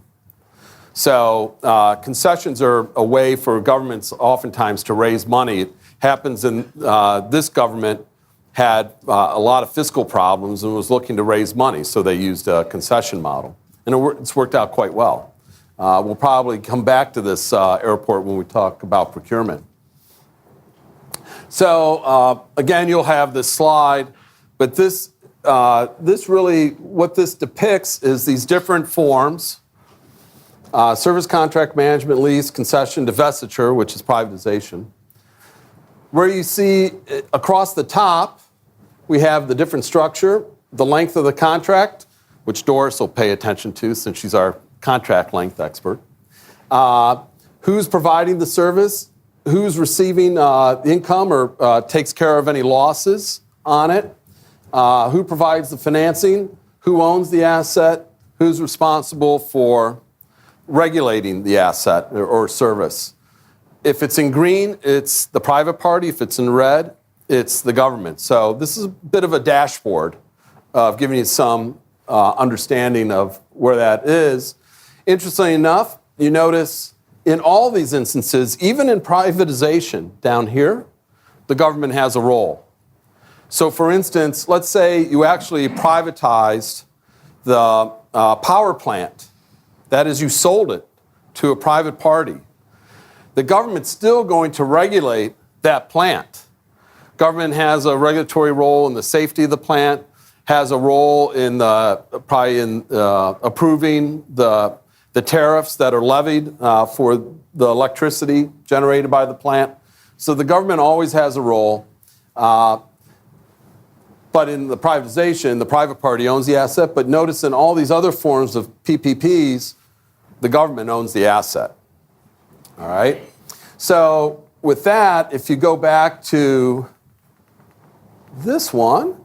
So concessions are a way for governments oftentimes to raise money. It happens in this government had a lot of fiscal problems and was looking to raise money, so they used a concession model. And it's worked out quite well. We'll probably come back to this airport when we talk about procurement. So again, you'll have this slide, but this really, what this depicts is these different forms: service contract, management, lease, concession, divestiture, which is privatization. Where you see across the top, we have the different structure, the length of the contract, which Doris will pay attention to since she's our contract length expert. Who's providing the service, who's receiving income or takes care of any losses on it, who provides the financing, who owns the asset, who's responsible for regulating the asset or service. If it's in green, it's the private party. If it's in red, it's the government. So this is a bit of a dashboard of giving you some understanding of where that is. Interestingly enough, you notice in all these instances, even in privatization down here, the government has a role. So for instance, let's say you actually privatized the power plant. That is, you sold it to a private party. The government's still going to regulate that plant. Government has a regulatory role in the safety of the plant, has a role in approving the tariffs that are levied for the electricity generated by the plant. So the government always has a role. But in the privatization, the private party owns the asset. But notice in all these other forms of PPPs, the government owns the asset. All right? So with that, if you go back to this one,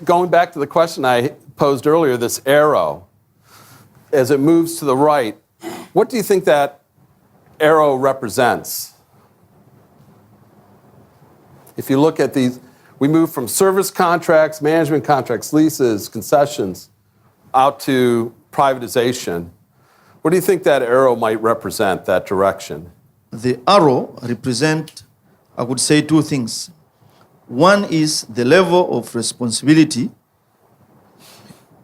going back to the question I posed earlier, this arrow, as it moves to the right, what do you think that arrow represents? If you look at these, we move from service contracts, management contracts, leases, concessions, out to privatization. What do you think that arrow might represent, that direction? The arrow represents, I would say, two things. One is the level of responsibility.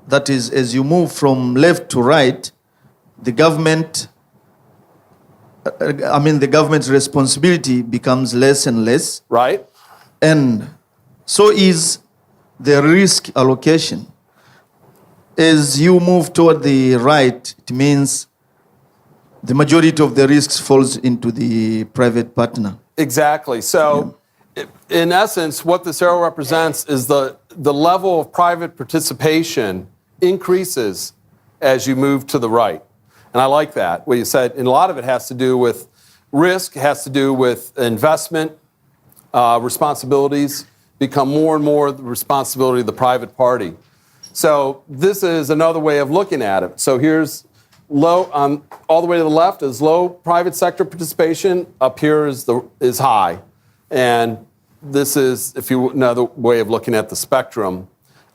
That is, as you move from left to right, the government's responsibility becomes less and less. Right. And so is the risk allocation. As you move toward the right, it means the majority of the risks falls into the private partner. Exactly. So, in essence, what this arrow represents is the level of private participation increases as you move to the right. And I like that, what you said. And a lot of it has to do with risk, it has to do with investment responsibilities become more and more the responsibility of the private party. So this is another way of looking at it. So here's low, all the way to the left is low private sector participation. Up here is high. And this is, if you another way of looking at the spectrum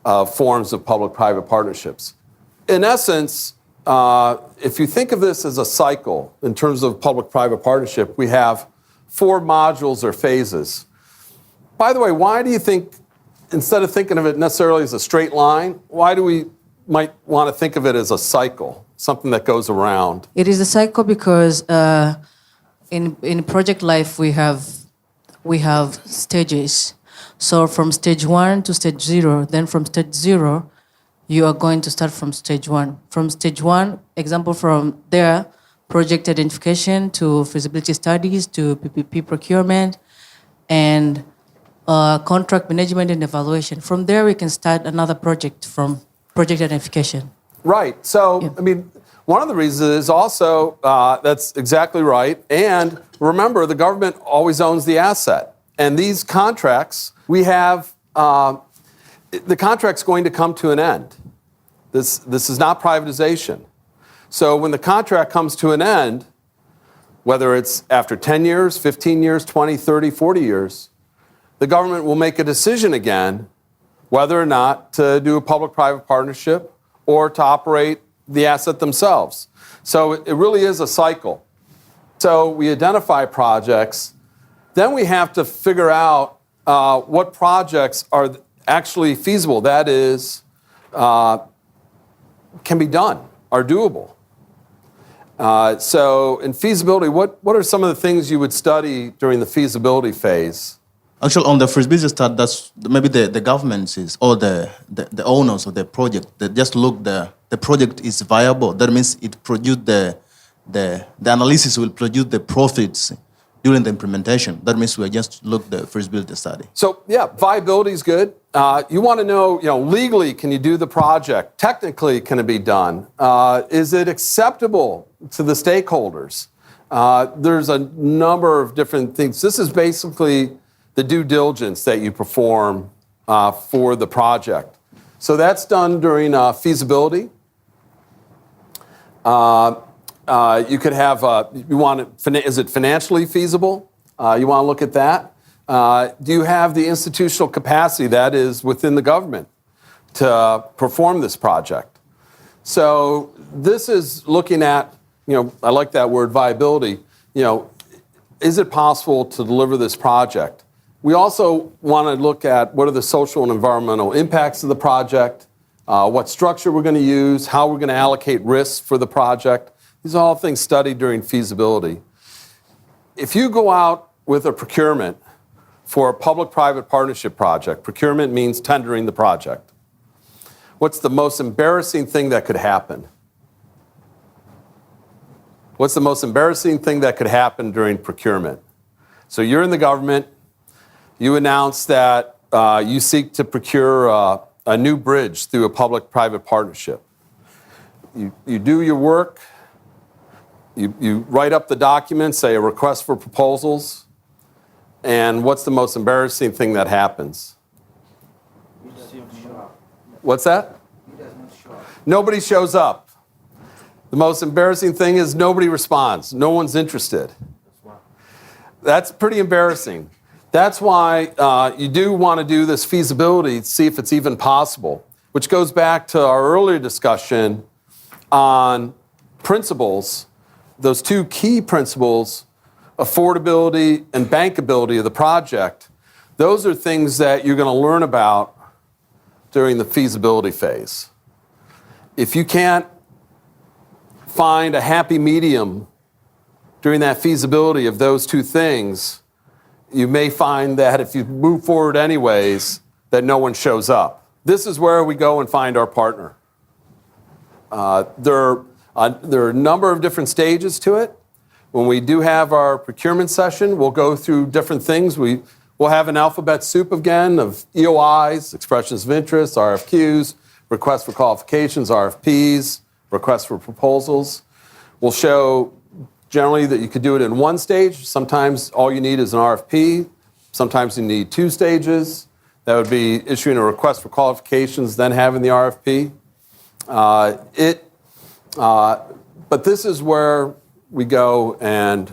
of forms of public-private partnerships. In essence, if you think of this as a cycle in terms of public-private partnership, we have 4 modules or phases. By the way, why do you think, instead of thinking of it necessarily as a straight line, why do we might want to think of it as a cycle? something that goes around. It is a cycle because in project life we have stages. So from stage 1 to stage 0, then from stage 0, you are going to start from stage 1. From stage 1, example from there, project identification to feasibility studies to PPP procurement and contract management and evaluation. From there, we can start another project from project identification. Right. So, Yeah. I mean, one of the reasons is also that's exactly right. And remember, the government always owns the asset. And these contracts, we have, the contract's going to come to an end. This is not privatization. So when the contract comes to an end, whether it's after 10 years, 15 years, 20, 30, 40 years, the government will make a decision again whether or not to do a public-private partnership or to operate the asset themselves. So it really is a cycle. So we identify projects, then we have to figure out what projects are actually feasible, that is, can be done, are doable. So in feasibility, what are some of the things you would study during the feasibility phase? Actually, on the feasibility study, that's maybe the governments is, or the owners of the project. They just look the project is viable. That means it produced the analysis will produce the profits during the implementation. That means we just look the feasibility study. So yeah, viability is good. You want to know, legally, can you do the project? Technically, can it be done? Is it acceptable to the stakeholders? There's a number of different things. This is basically the due diligence that you perform for the project. So that's done during feasibility. You could have, is it financially feasible? You want to look at that. Do you have the institutional capacity that is within the government to perform this project? So this is looking at, I like that word, viability. Is it possible to deliver this project? We also want to look at what are the social and environmental impacts of the project, what structure we're going to use, how we're going to allocate risks for the project. These are all things studied during feasibility. If you go out with a procurement for a public-private partnership project, procurement means tendering the project. What's the most embarrassing thing that could happen? What's the most embarrassing thing that could happen during procurement? So you're in the government, you announce that you seek to procure a new bridge through a public-private partnership. You do your work, you write up the documents, say a request for proposals, and what's the most embarrassing thing that happens? What's that? Nobody shows up. The most embarrassing thing is nobody responds. No one's interested. That's pretty embarrassing. That's why you do want to do this feasibility to see if it's even possible, which goes back to our earlier discussion on principles, those two key principles, affordability and bankability of the project. Those are things that you're going to learn about during the feasibility phase. If you can't find a happy medium during that feasibility of those two things, you may find that if you move forward anyways, that no one shows up. This is where we go and find our partner. There are a number of different stages to it. When we do have our procurement session, we'll go through different things. We'll have an alphabet soup again of EOIs, expressions of interest, RFQs, requests for qualifications, RFPs, requests for proposals. We'll show generally that you could do it in one stage. Sometimes all you need is an RFP. Sometimes you need two stages. That would be issuing a request for qualifications, then having the RFP. But this is where we go and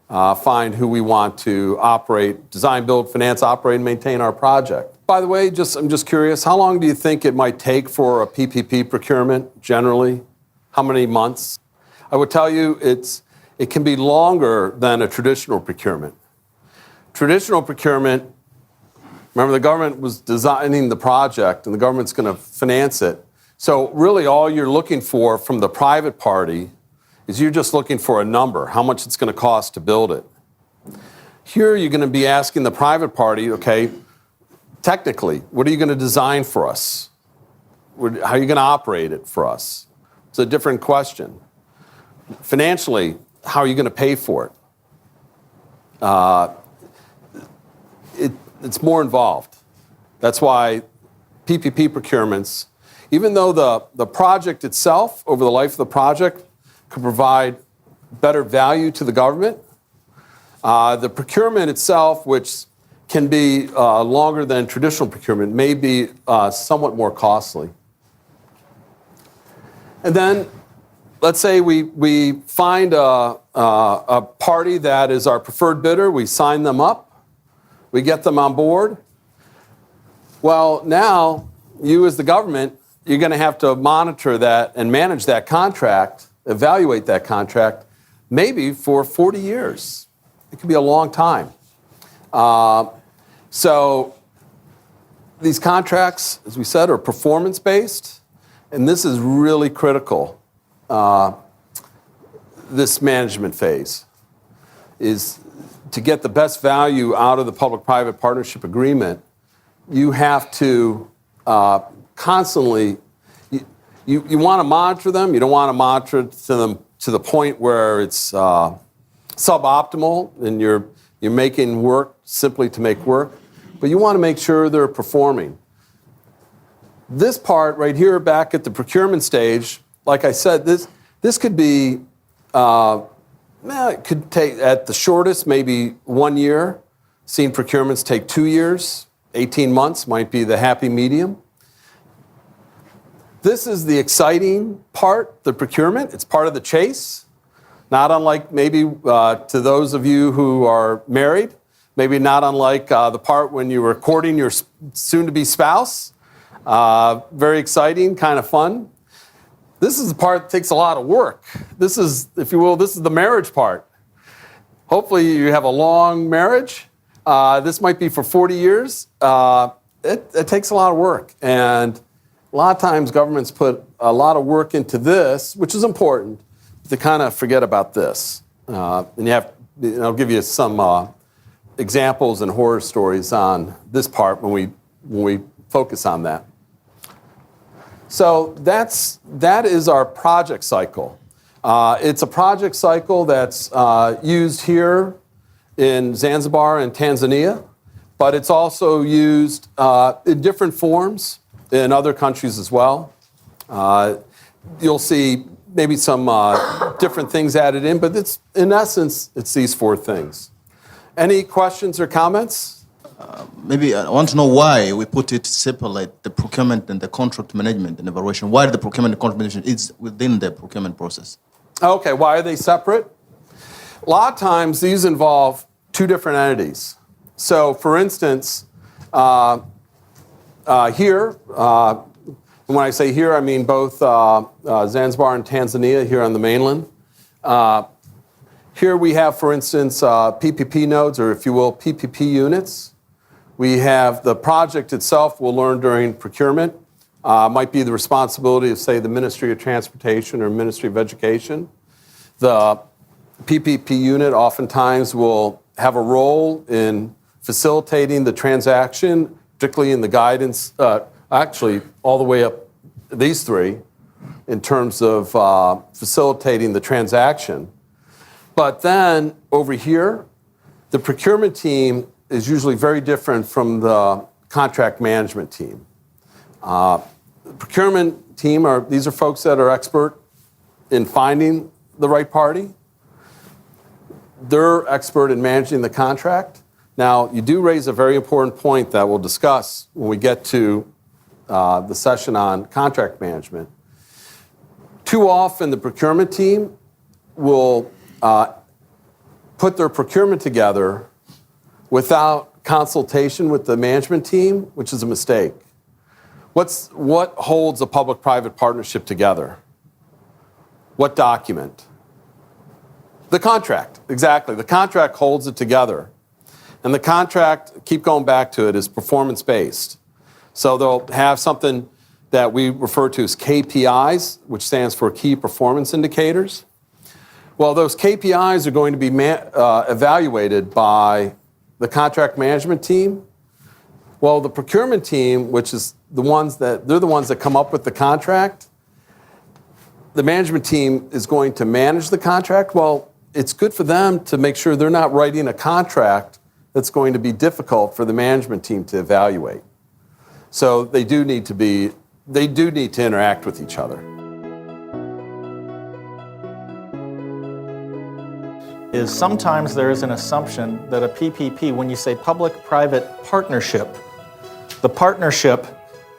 find who we want to operate, design, build, finance, operate, and maintain our project. By the way, I'm just curious, how long do you think it might take for a PPP procurement generally? How many months? I would tell you it can be longer than a traditional procurement. Traditional procurement, remember the government was designing the project and the government's going to finance it. So really all you're looking for from the private party is you're just looking for a number, how much it's going to cost to build it. Here you're going to be asking the private party, okay, technically, what are you going to design for us? How are you going to operate it for us? It's a different question. Financially, how are you going to pay for it? It's more involved. That's why PPP procurements, even though the project itself, over the life of the project, could provide better value to the government, the procurement itself, which can be longer than traditional procurement, may be somewhat more costly. And then let's say we find a party that is our preferred bidder, we sign them up, we get them on board. Well, now you as the government, you're going to have to monitor that and manage that contract, evaluate that contract, maybe for 40 years. It could be a long time. So these contracts, as we said, are performance-based, and this is really critical. This management phase is to get the best value out of the public-private partnership agreement. You have to constantly, you want to monitor them. You don't want to monitor them to the point where it's suboptimal and you're making work simply to make work, but you want to make sure they're performing. This part right here back at the procurement stage, like I said, this could be, it could take at the shortest maybe 1 year. Seen procurements take 2 years, 18 months might be the happy medium. This is the exciting part, the procurement. It's part of the chase. Not unlike maybe to those of you who are married, maybe not unlike the part when you were courting your soon-to-be spouse. Very exciting, kind of fun. This is the part that takes a lot of work. This is, if you will, this is the marriage part. Hopefully you have a long marriage. This might be for 40 years. It takes a lot of work. And a lot of times governments put a lot of work into this, which is important, to kind of forget about this. And I'll give you some examples and horror stories on this part when we focus on that. So that is our project cycle. It's a project cycle that's used here in Zanzibar and Tanzania, but it's also used in different forms in other countries as well. You'll see maybe some different things added in, but it's, in essence, it's these four things. Any questions or comments? Maybe I want to know why we put it separate, the procurement and the contract management and evaluation. Why the procurement and contract management is within the procurement process? Okay, why are they separate? A lot of times these involve two different entities. So for instance, here, and when I say here, I mean both Zanzibar and Tanzania here on the mainland. Here we have, for instance, PPP nodes, or if you will, PPP units. We have the project itself, we'll learn during procurement, might be the responsibility of, say, the Ministry of Transportation or Ministry of Education. The PPP unit oftentimes will have a role in facilitating the transaction, particularly in the guidance, actually all the way up these three, in terms of facilitating the transaction. But then over here, the procurement team is usually very different from the contract management team. The procurement team these are folks that are expert in finding the right party. They're expert in managing the contract. Now, you do raise a very important point that we'll discuss when we get to the session on contract management. Too often, the procurement team will put their procurement together without consultation with the management team, which is a mistake. What holds a public-private partnership together? What document? The contract, exactly. The contract holds it together. And the contract, keep going back to it, is performance-based. So they'll have something that we refer to as KPIs, which stands for Key Performance Indicators. Well, those KPIs are going to be evaluated by the contract management team. Well, the procurement team, which is they're the ones that come up with the contract. The management team is going to manage the contract. Well, it's good for them to make sure they're not writing a contract that's going to be difficult for the management team to evaluate. So they do need to interact with each other. Is sometimes there is an assumption that a PPP, when you say public-private partnership, the partnership,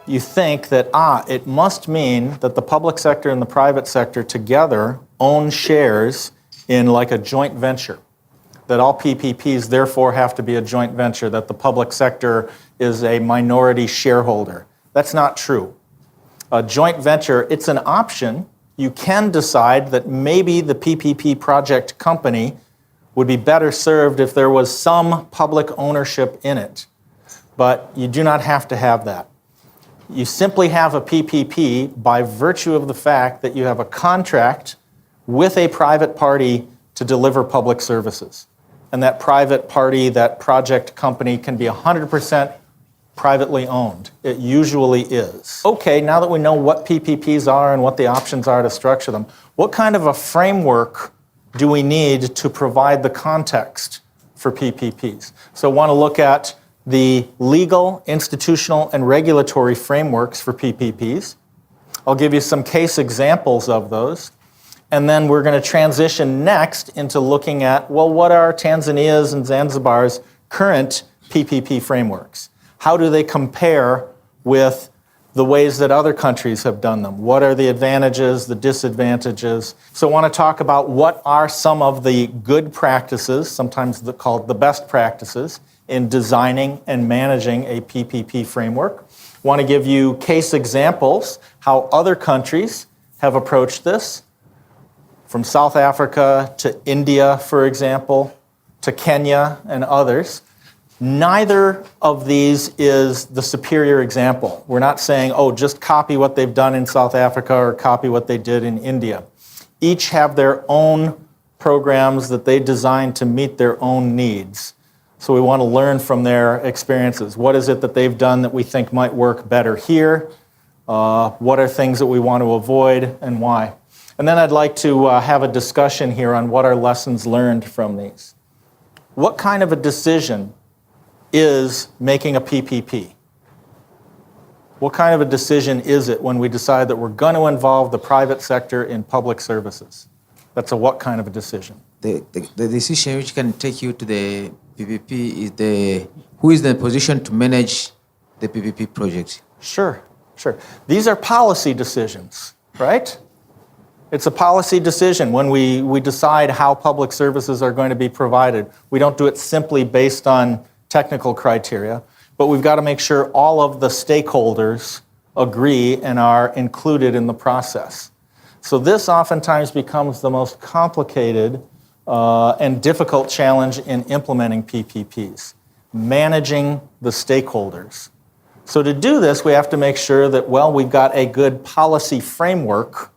you think that, it must mean that the public sector and the private sector together own shares in like a joint venture, that all PPPs therefore have to be a joint venture, that the public sector is a minority shareholder. That's not true. A joint venture, it's an option. You can decide that maybe the PPP project company would be better served if there was some public ownership in it. But you do not have to have that. You simply have a PPP by virtue of the fact that you have a contract with a private party to deliver public services. And that private party, that project company, can be 100% privately owned. It usually is. Okay, now that we know what PPPs are and what the options are to structure them, what kind of a framework do we need to provide the context for PPPs? So I want to look at the legal, institutional, and regulatory frameworks for PPPs. I'll give you some case examples of those. And then we're going to transition next into looking at, well, what are Tanzania's and Zanzibar's current PPP frameworks? How do they compare with the ways that other countries have done them? What are the advantages, the disadvantages? So I want to talk about what are some of the good practices, sometimes called the best practices, in designing and managing a PPP framework. I want to give you case examples, how other countries have approached this, from South Africa to India, for example, to Kenya and others. Neither of these is the superior example. We're not saying, just copy what they've done in South Africa or copy what they did in India. Each have their own programs that they designed to meet their own needs. So we want to learn from their experiences. What is it that they've done that we think might work better here? What are things that we want to avoid and why? And then I'd like to have a discussion here on what are lessons learned from these. What kind of a decision is making a PPP? What kind of a decision is it when we decide that we're going to involve the private sector in public services? That's a what kind of a decision? The decision which can take you to the PPP is who is in the position to manage the PPP project? Sure. These are policy decisions, right? It's a policy decision when we decide how public services are going to be provided. We don't do it simply based on technical criteria, but we've got to make sure all of the stakeholders agree and are included in the process. So this oftentimes becomes the most complicated and difficult challenge in implementing PPPs, managing the stakeholders. So to do this, we have to make sure that, we've got a good policy framework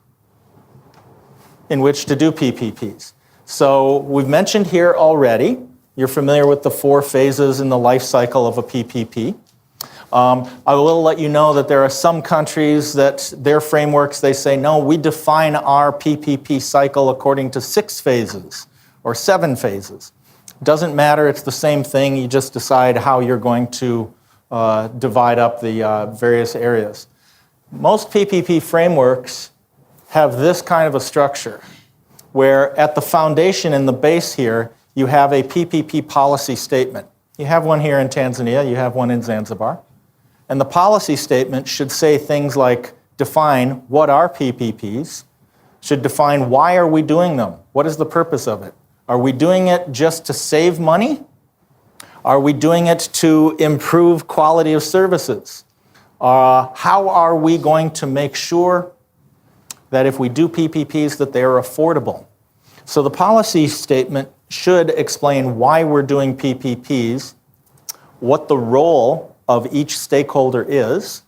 in which to do PPPs. So we've mentioned here already, you're familiar with the 4 phases in the life cycle of a PPP. I will let you know that there are some countries that their frameworks, they say, no, we define our PPP cycle according to 6 phases or 7 phases. Doesn't matter, it's the same thing, you just decide how you're going to divide up the various areas. Most PPP frameworks have this kind of a structure, where at the foundation in the base here, you have a PPP policy statement. You have one here in Tanzania, you have one in Zanzibar. And the policy statement should say things like, define what are PPPs, should define why are we doing them, what is the purpose of it? Are we doing it just to save money? Are we doing it to improve quality of services? How are we going to make sure that if we do PPPs that they are affordable? So the policy statement should explain why we're doing PPPs, what the role of each stakeholder is,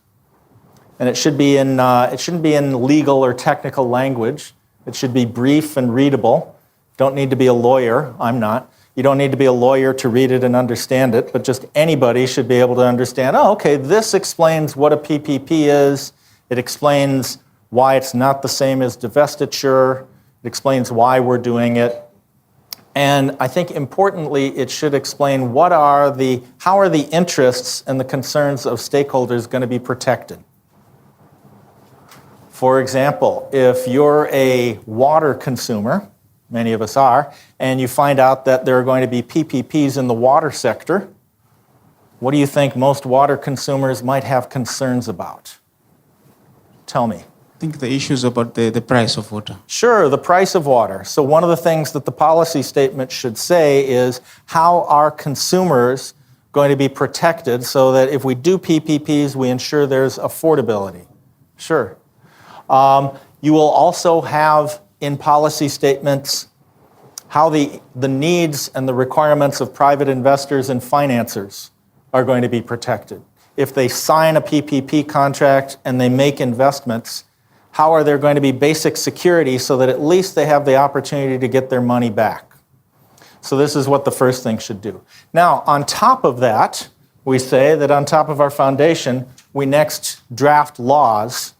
And it should be in, it shouldn't be in legal or technical language. It should be brief and readable. Don't need to be a lawyer. I'm not. You don't need to be a lawyer to read it and understand it, but just anybody should be able to understand, oh, okay, this explains what a PPP is. It explains why it's not the same as divestiture. It explains why we're doing it. And I think importantly, it should explain how are the interests and the concerns of stakeholders going to be protected. For example, if you're a water consumer, many of us are, and you find out that there are going to be PPPs in the water sector, what do you think most water consumers might have concerns about? Tell me. I think the issue is about the price of water. Sure, the price of water. So one of the things that the policy statement should say is how are consumers going to be protected so that if we do PPPs, we ensure there's affordability. Sure. You will also have in policy statements how the needs and the requirements of private investors and financiers are going to be protected. If they sign a PPP contract and they make investments, how are there going to be basic security so that at least they have the opportunity to get their money back? So this is what the first thing should do. Now, on top of that, we say that on top of our foundation, we next draft laws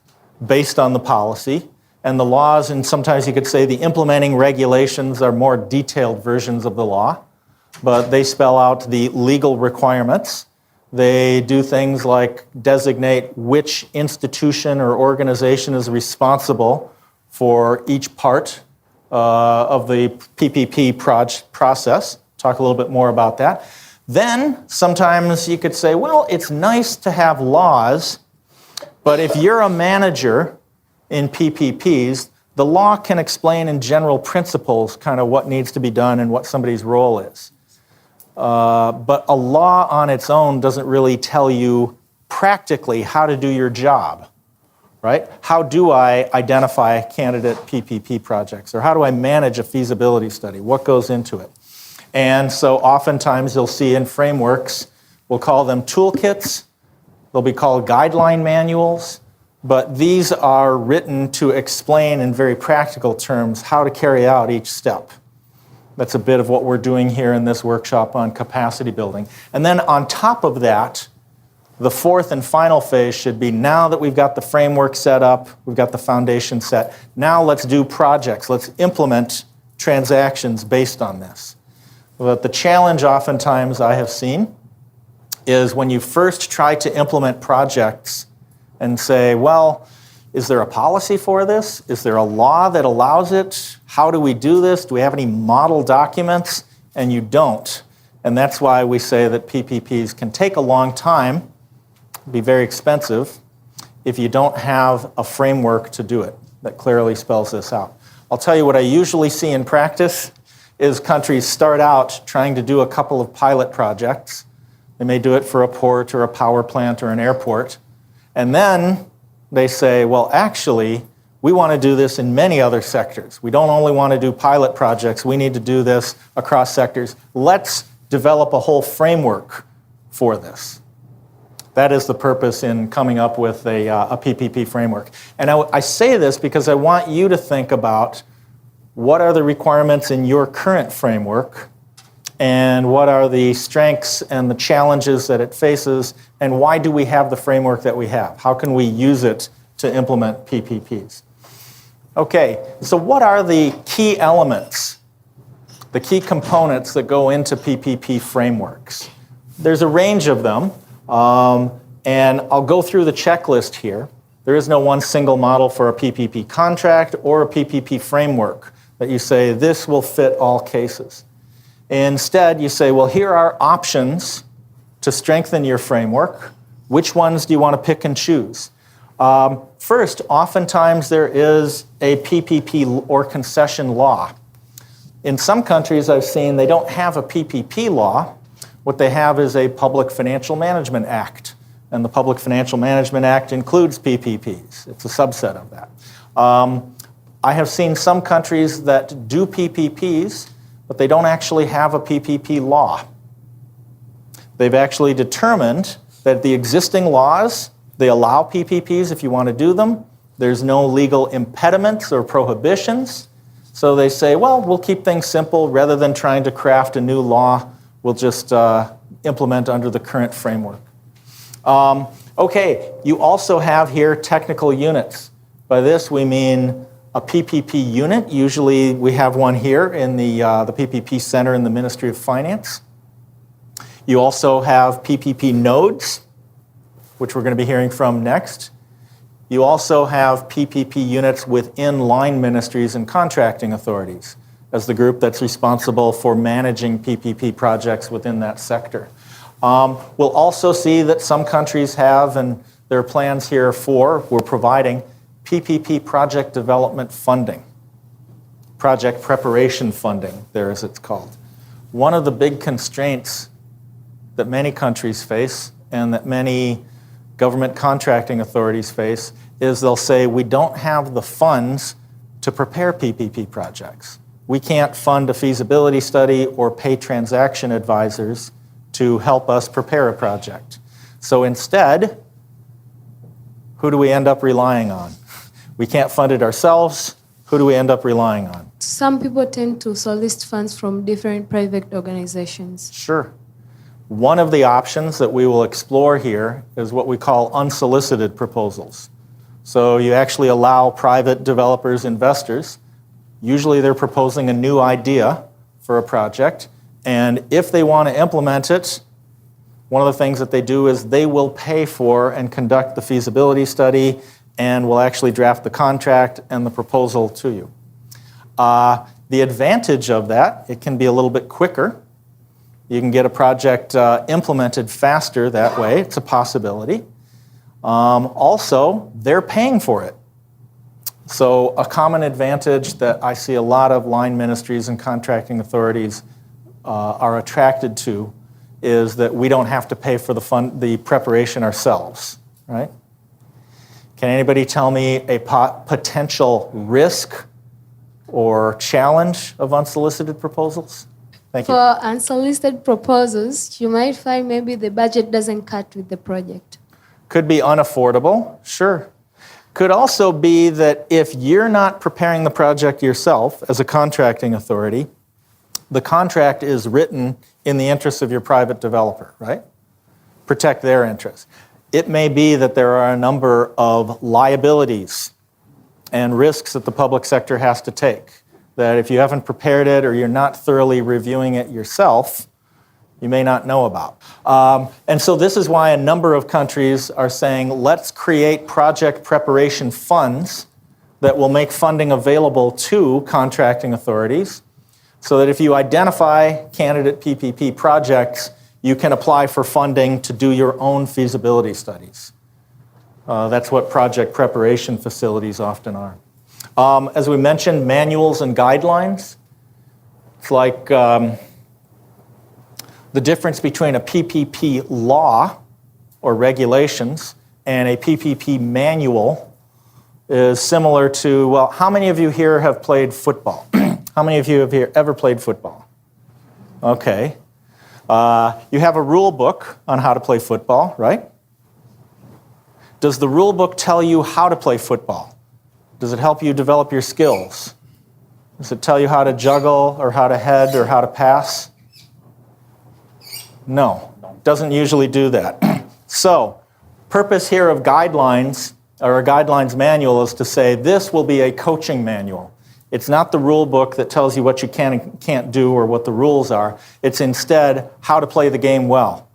based on the policy. And the laws, and sometimes you could say the implementing regulations are more detailed versions of the law, but they spell out the legal requirements. They do things like designate which institution or organization is responsible for each part of the PPP process. Talk a little bit more about that. Then sometimes you could say, well, it's nice to have laws, but if you're a manager in PPPs, the law can explain in general principles kind of what needs to be done and what somebody's role is. But a law on its own doesn't really tell you practically how to do your job, right? How do I identify candidate PPP projects? Or how do I manage a feasibility study? What goes into it? And so oftentimes you'll see in frameworks, we'll call them toolkits. They'll be called guideline manuals. But these are written to explain in very practical terms how to carry out each step. That's a bit of what we're doing here in this workshop on capacity building. And then on top of that, the fourth and final phase should be now that we've got the framework set up, we've got the foundation set, now let's do projects. Let's implement transactions based on this. But the challenge oftentimes I have seen is when you first try to implement projects and say, well, is there a policy for this? Is there a law that allows it? How do we do this? Do we have any model documents? And you don't. And that's why we say that PPPs can take a long time, be very expensive, if you don't have a framework to do it that clearly spells this out. I'll tell you what I usually see in practice is countries start out trying to do a couple of pilot projects. They may do it for a port or a power plant or an airport. And then they say, well, actually, we want to do this in many other sectors. We don't only want to do pilot projects. We need to do this across sectors. Let's develop a whole framework for this. That is the purpose in coming up with a PPP framework. And I say this because I want you to think about what are the requirements in your current framework and what are the strengths and the challenges that it faces, and why do we have the framework that we have? How can we use it to implement PPPs? Okay, so what are the key elements, the key components that go into PPP frameworks? There's a range of them, and I'll go through the checklist here. There is no one single model for a PPP contract or a PPP framework that you say, this will fit all cases. Instead, you say, well, here are options to strengthen your framework. Which ones do you want to pick and choose? First, oftentimes there is a PPP or concession law. In some countries I've seen they don't have a PPP law. What they have is a Public Financial Management Act. And the Public Financial Management Act includes PPPs. It's a subset of that. I have seen some countries that do PPPs, but they don't actually have a PPP law. They've actually determined that the existing laws They allow PPPs if you want to do them. There's no legal impediments or prohibitions. So they say, well, we'll keep things simple. Rather than trying to craft a new law, we'll just implement under the current framework. Okay, you also have here technical units. By this we mean a PPP unit. Usually we have one here in the PPP Center in the Ministry of Finance. You also have PPP nodes, which we're going to be hearing from next. You also have PPP units within line ministries and contracting authorities as the group that's responsible for managing PPP projects within that sector. We'll also see that some countries have, and there are plans here for, we're providing PPP project development funding, project preparation funding, there as it's called. One of the big constraints that many countries face and that many government contracting authorities face is they'll say, we don't have the funds to prepare PPP projects. We can't fund a feasibility study or pay transaction advisors to help us prepare a project. So instead, who do we end up relying on? We can't fund it ourselves. Who do we end up relying on? Some people tend to solicit funds from different private organizations. Sure. One of the options that we will explore here is what we call unsolicited proposals. So you actually allow private developers, investors, usually they're proposing a new idea for a project, and if they want to implement it, one of the things that they do is they will pay for and conduct the feasibility study and will actually draft the contract and the proposal to you. The advantage of that, it can be a little bit quicker. You can get a project implemented faster that way. It's a possibility. Also, they're paying for it. So a common advantage that I see a lot of line ministries and contracting authorities are attracted to is that we don't have to pay for the preparation ourselves, right? Can anybody tell me a potential risk or challenge of unsolicited proposals? Thank you. For unsolicited proposals, you might find maybe the budget doesn't cut with the project. Could be unaffordable, sure. Could also be that if you're not preparing the project yourself as a contracting authority, the contract is written in the interest of your private developer, right? Protect their interests. It may be that there are a number of liabilities and risks that the public sector has to take, that if you haven't prepared it or you're not thoroughly reviewing it yourself, you may not know about. And so this is why a number of countries are saying, let's create project preparation funds that will make funding available to contracting authorities so that if you identify candidate PPP projects, you can apply for funding to do your own feasibility studies. That's what project preparation facilities often are. As we mentioned, manuals and guidelines. It's like the difference between a PPP law or regulations and a PPP manual is similar to, well, how many of you here have played football? How many of you have here ever played football? Okay. You have a rule book on how to play football, right? Does the rule book tell you how to play football? Does it help you develop your skills? Does it tell you how to juggle or how to head or how to pass? No, doesn't usually do that. So, purpose here of guidelines or a guidelines manual is to say this will be a coaching manual. It's not the rule book that tells you what you can and can't do or what the rules are. It's instead how to play the game well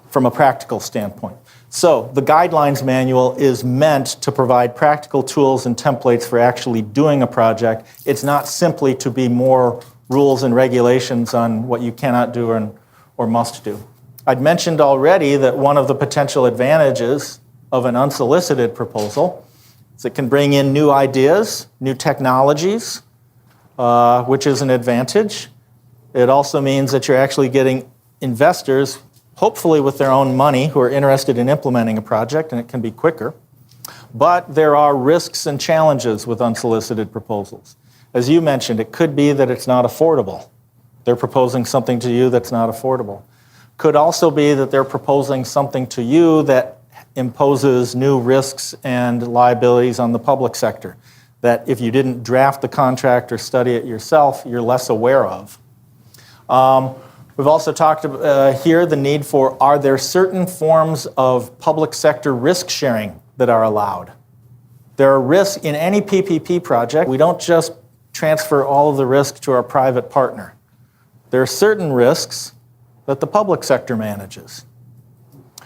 from a practical standpoint. So the guidelines manual is meant to provide practical tools and templates for actually doing a project. It's not simply to be more rules and regulations on what you cannot do or must do. I'd mentioned already that one of the potential advantages of an unsolicited proposal is it can bring in new ideas, new technologies, which is an advantage. It also means that you're actually getting investors, hopefully with their own money, who are interested in implementing a project, and it can be quicker. But there are risks and challenges with unsolicited proposals. As you mentioned, it could be that it's not affordable. They're proposing something to you that's not affordable. Could also be that they're proposing something to you that imposes new risks and liabilities on the public sector that if you didn't draft the contract or study it yourself, you're less aware of. We've also talked here the need for, are there certain forms of public sector risk sharing that are allowed? There are risks in any PPP project. We don't just transfer all of the risk to our private partner. There are certain risks that the public sector manages.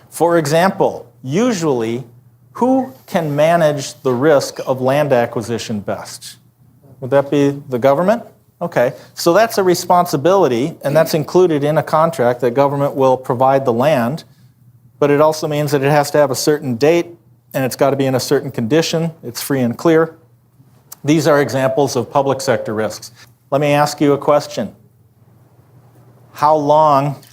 For example, usually, who can manage the risk of land acquisition best? Would that be the government? Okay, so that's a responsibility, and that's included in a contract that government will provide the land, but it also means that it has to have a certain date, and it's got to be in a certain condition. It's free and clear. These are examples of public sector risks. Let me ask you a question. How long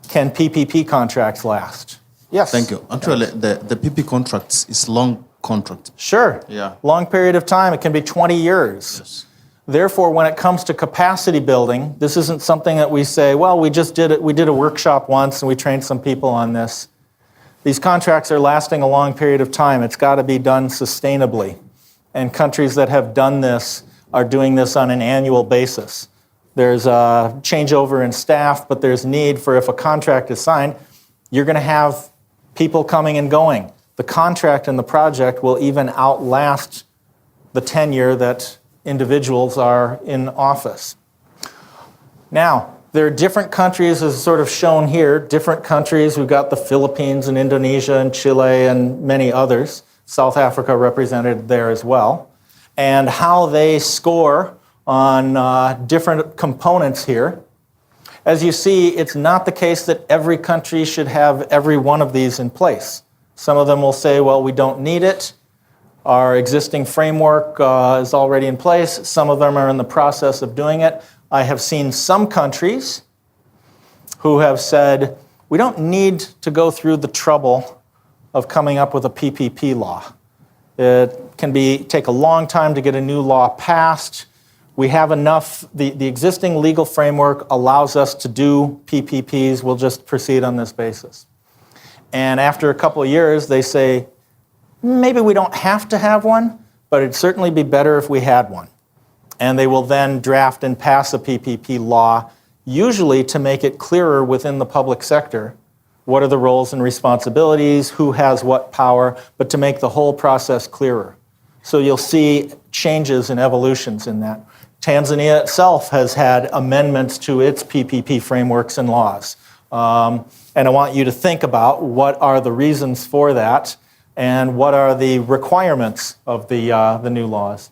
can PPP contracts last? Yes. Thank you. Actually, the PP contracts is long contract. Sure. Yeah. Long period of time. It can be 20 years. Yes. Therefore, when it comes to capacity building, this isn't something that we say, well, we just did it. We did a workshop once and we trained some people on this. These contracts are lasting a long period of time. It's got to be done sustainably. And countries that have done this are doing this on an annual basis. There's a changeover in staff, but there's need for, if a contract is signed, you're going to have people coming and going. The contract and the project will even outlast the tenure that individuals are in office. Now, there are different countries, as sort of shown here, different countries. We've got the Philippines and Indonesia and Chile and many others. South Africa represented there as well. And how they score on different components here. As you see, it's not the case that every country should have every one of these in place. Some of them will say, well, we don't need it. Our existing framework is already in place. Some of them are in the process of doing it. I have seen some countries who have said, we don't need to go through the trouble of coming up with a PPP law. It can take a long time to get a new law passed. We have enough, the existing legal framework allows us to do PPPs. We'll just proceed on this basis. And after a couple of years, they say, maybe we don't have to have one, but it'd certainly be better if we had one. And they will then draft and pass a PPP law, usually to make it clearer within the public sector. What are the roles and responsibilities? Who has what power? But to make the whole process clearer. So you'll see changes and evolutions in that. Tanzania itself has had amendments to its PPP frameworks and laws. And I want you to think about what are the reasons for that and what are the requirements of the new laws.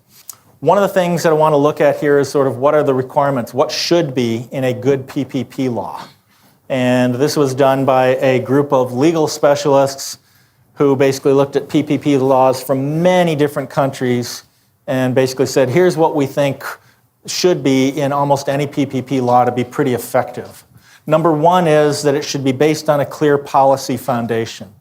One of the things that I want to look at here is sort of what are the requirements, what should be in a good PPP law. And this was done by a group of legal specialists who basically looked at PPP laws from many different countries and basically said, here's what we think should be in almost any PPP law to be pretty effective. Number one is that it should be based on a clear policy foundation.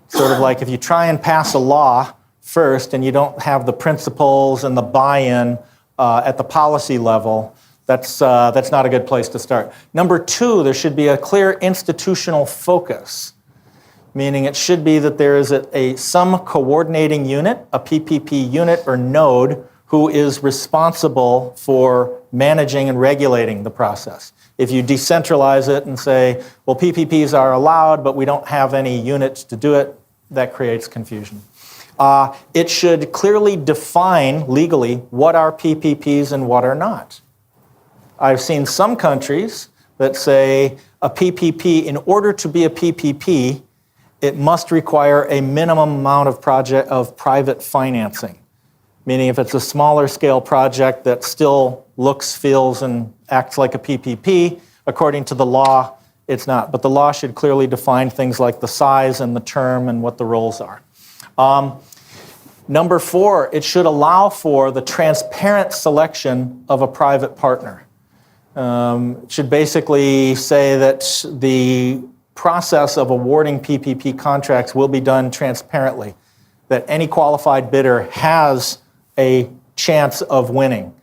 Sort of like if you try and pass a law first and you don't have the principles and the buy-in at the policy level, that's not a good place to start. Number two, there should be a clear institutional focus, meaning it should be that there is some coordinating unit, a PPP unit or node, who is responsible for managing and regulating the process. If you decentralize it and say, well, PPPs are allowed, but we don't have any units to do it, that creates confusion. It should clearly define legally what are PPPs and what are not. I've seen some countries that say a PPP, in order to be a PPP, it must require a minimum amount of private financing. Meaning if it's a smaller scale project that still looks, feels, and acts like a PPP, according to the law, it's not. But the law should clearly define things like the size and the term and what the roles are. Number four, it should allow for the transparent selection of a private partner. It should basically say that the process of awarding PPP contracts will be done transparently, that any qualified bidder has a chance of winning,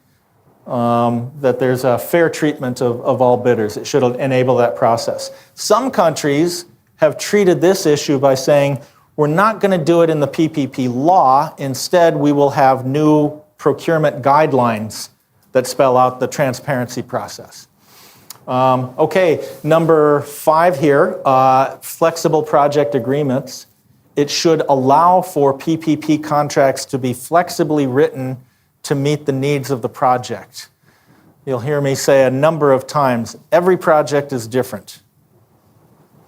that there's a fair treatment of all bidders. It should enable that process. Some countries have treated this issue by saying, We're not going to do it in the PPP law. Instead, we will have new procurement guidelines that spell out the transparency process. Okay, number 5 here, flexible project agreements. It should allow for PPP contracts to be flexibly written to meet the needs of the project. You'll hear me say a number of times, every project is different.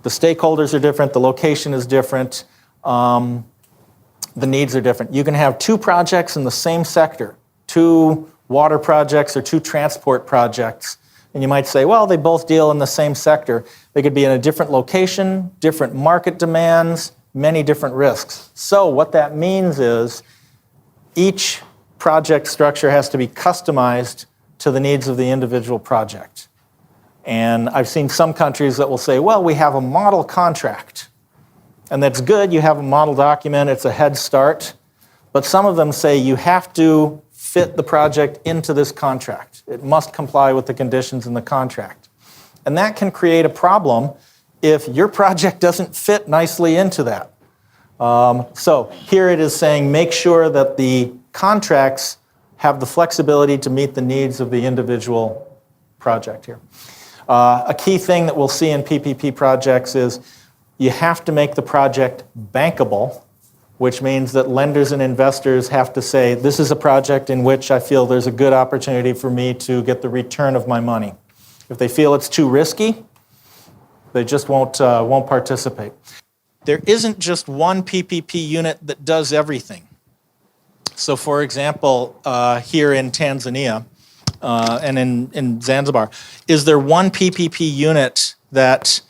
The stakeholders are different, the location is different, the needs are different. You can have 2 projects in the same sector, 2 water projects or 2 transport projects, and you might say, well, they both deal in the same sector. They could be in a different location, different market demands, many different risks. So what that means is each project structure has to be customized to the needs of the individual project. And I've seen some countries that will say, well, we have a model contract. And that's good, you have a model document, it's a head start. But some of them say you have to fit the project into this contract. It must comply with the conditions in the contract. And that can create a problem if your project doesn't fit nicely into that. So here it is saying make sure that the contracts have the flexibility to meet the needs of the individual project here. A key thing that we'll see in PPP projects is you have to make the project bankable, which means that lenders and investors have to say, this is a project in which I feel there's a good opportunity for me to get the return of my money. If they feel it's too risky, they just won't participate. There isn't just one PPP unit that does everything. So for example, here in Tanzania and in Zanzibar, is there one PPP unit that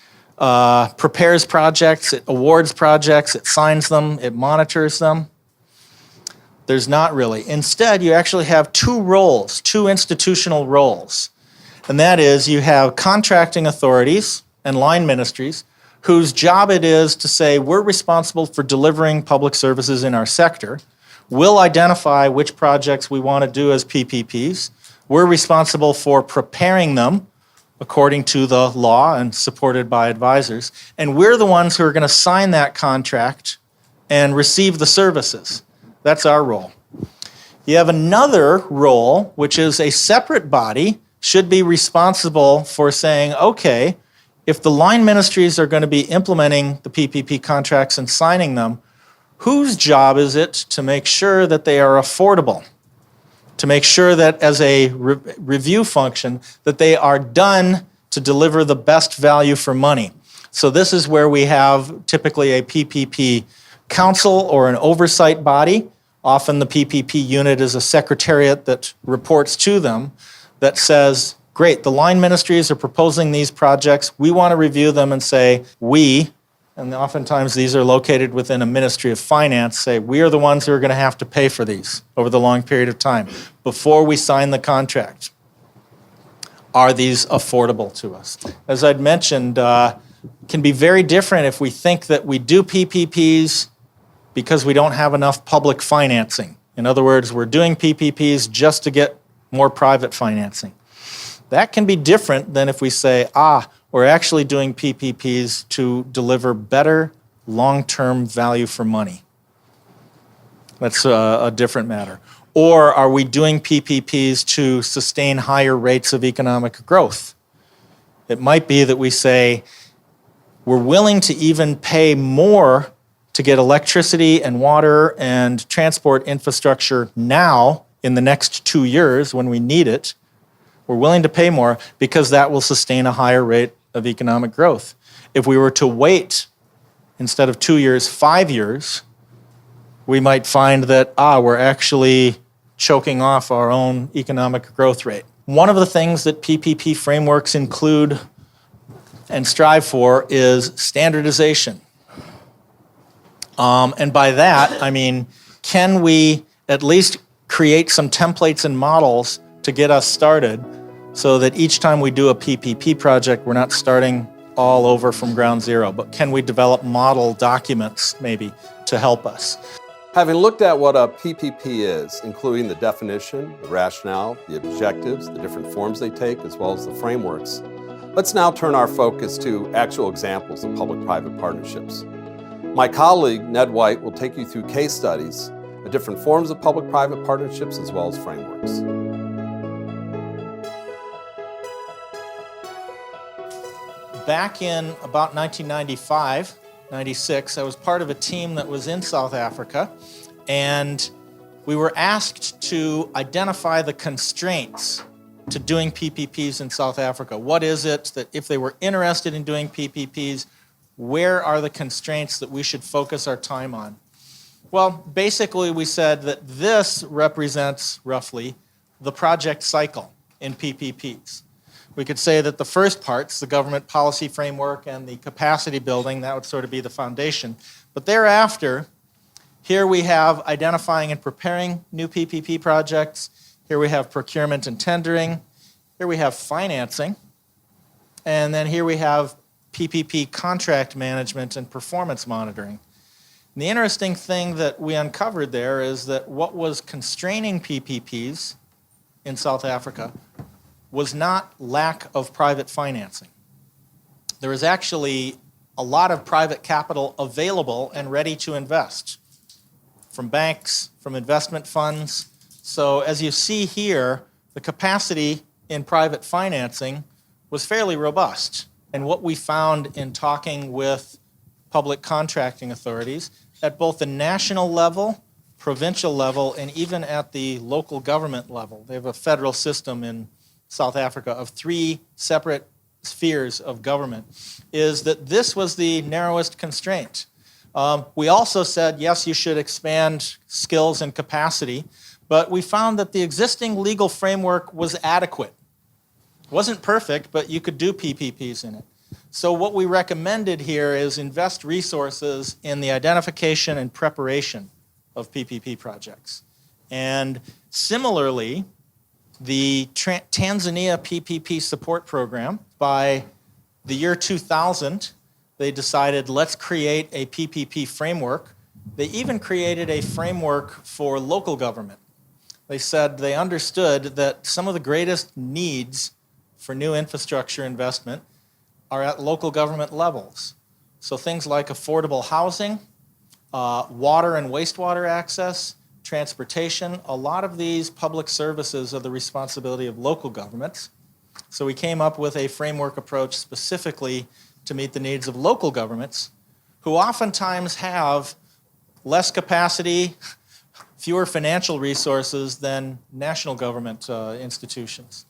prepares projects, it awards projects, it signs them, it monitors them? There's not really. Instead, you actually have 2 roles, 2 institutional roles. And that is you have contracting authorities and line ministries whose job it is to say, we're responsible for delivering public services in our sector. We'll identify which projects we want to do as PPPs. We're responsible for preparing them according to the law and supported by advisors. And we're the ones who are going to sign that contract and receive the services. That's our role. You have another role, which is a separate body, should be responsible for saying, okay, if the line ministries are going to be implementing the PPP contracts and signing them, whose job is it to make sure that they are affordable? To make sure that as a review function, that they are done to deliver the best value for money. So this is where we have typically a PPP council or an oversight body. Often the PPP unit is a secretariat that reports to them that says, great, the line ministries are proposing these projects. We want to review them and say, we, and oftentimes these are located within a ministry of finance, say, we are the ones who are going to have to pay for these over the long period of time before we sign the contract. Are these affordable to us? As I'd mentioned, can be very different if we think that we do PPPs because we don't have enough public financing. In other words, we're doing PPPs just to get more private financing. That can be different than if we say, we're actually doing PPPs to deliver better long-term value for money. That's a different matter. Or are we doing PPPs to sustain higher rates of economic growth? It might be that we say, we're willing to even pay more to get electricity and water and transport infrastructure now in the next 2 years when we need it. We're willing to pay more because that will sustain a higher rate of economic growth. If we were to wait, instead of 2 years, 5 years, we might find that, we're actually choking off our own economic growth rate. One of the things that PPP frameworks include and strive for is standardization. And by that, I mean, can we at least create some templates and models to get us started so that each time we do a PPP project, we're not starting all over from ground zero, but can we develop model documents maybe to help us? Having looked at what a PPP is, including the definition, the rationale, the objectives, the different forms they take, as well as the frameworks, let's now turn our focus to actual examples of public-private partnerships. My colleague, Ned White, will take you through case studies of different forms of public-private partnerships as well as frameworks. Back in about 1995, 96, I was part of a team that was in South Africa, and we were asked to identify the constraints to doing PPPs in South Africa. What is it that if they were interested in doing PPPs, where are the constraints that we should focus our time on? Well, basically we said that this represents roughly the project cycle in PPPs. We could say that the first parts, the government policy framework and the capacity building, that would sort of be the foundation. But thereafter, here we have identifying and preparing new PPP projects. Here we have procurement and tendering. Here we have financing. And then here we have PPP contract management and performance monitoring. And the interesting thing that we uncovered there is that what was constraining PPPs in South Africa was not lack of private financing. There was actually a lot of private capital available and ready to invest from banks, from investment funds. So as you see here, the capacity in private financing was fairly robust. And what we found in talking with public contracting authorities at both the national level, provincial level, and even at the local government level, they have a federal system in South Africa of 3 separate spheres of government, is that this was the narrowest constraint. We also said, yes, you should expand skills and capacity, but we found that the existing legal framework was adequate. It wasn't perfect, but you could do PPPs in it. So what we recommended here is invest resources in the identification and preparation of PPP projects. And similarly, the Tanzania PPP support program, by the year 2000, they decided, let's create a PPP framework. They even created a framework for local government. They said they understood that some of the greatest needs for new infrastructure investment are at local government levels. So things like affordable housing, water and wastewater access, transportation, a lot of these public services are the responsibility of local governments. So we came up with a framework approach specifically to meet the needs of local governments, who oftentimes have less capacity, fewer financial resources than national government institutions.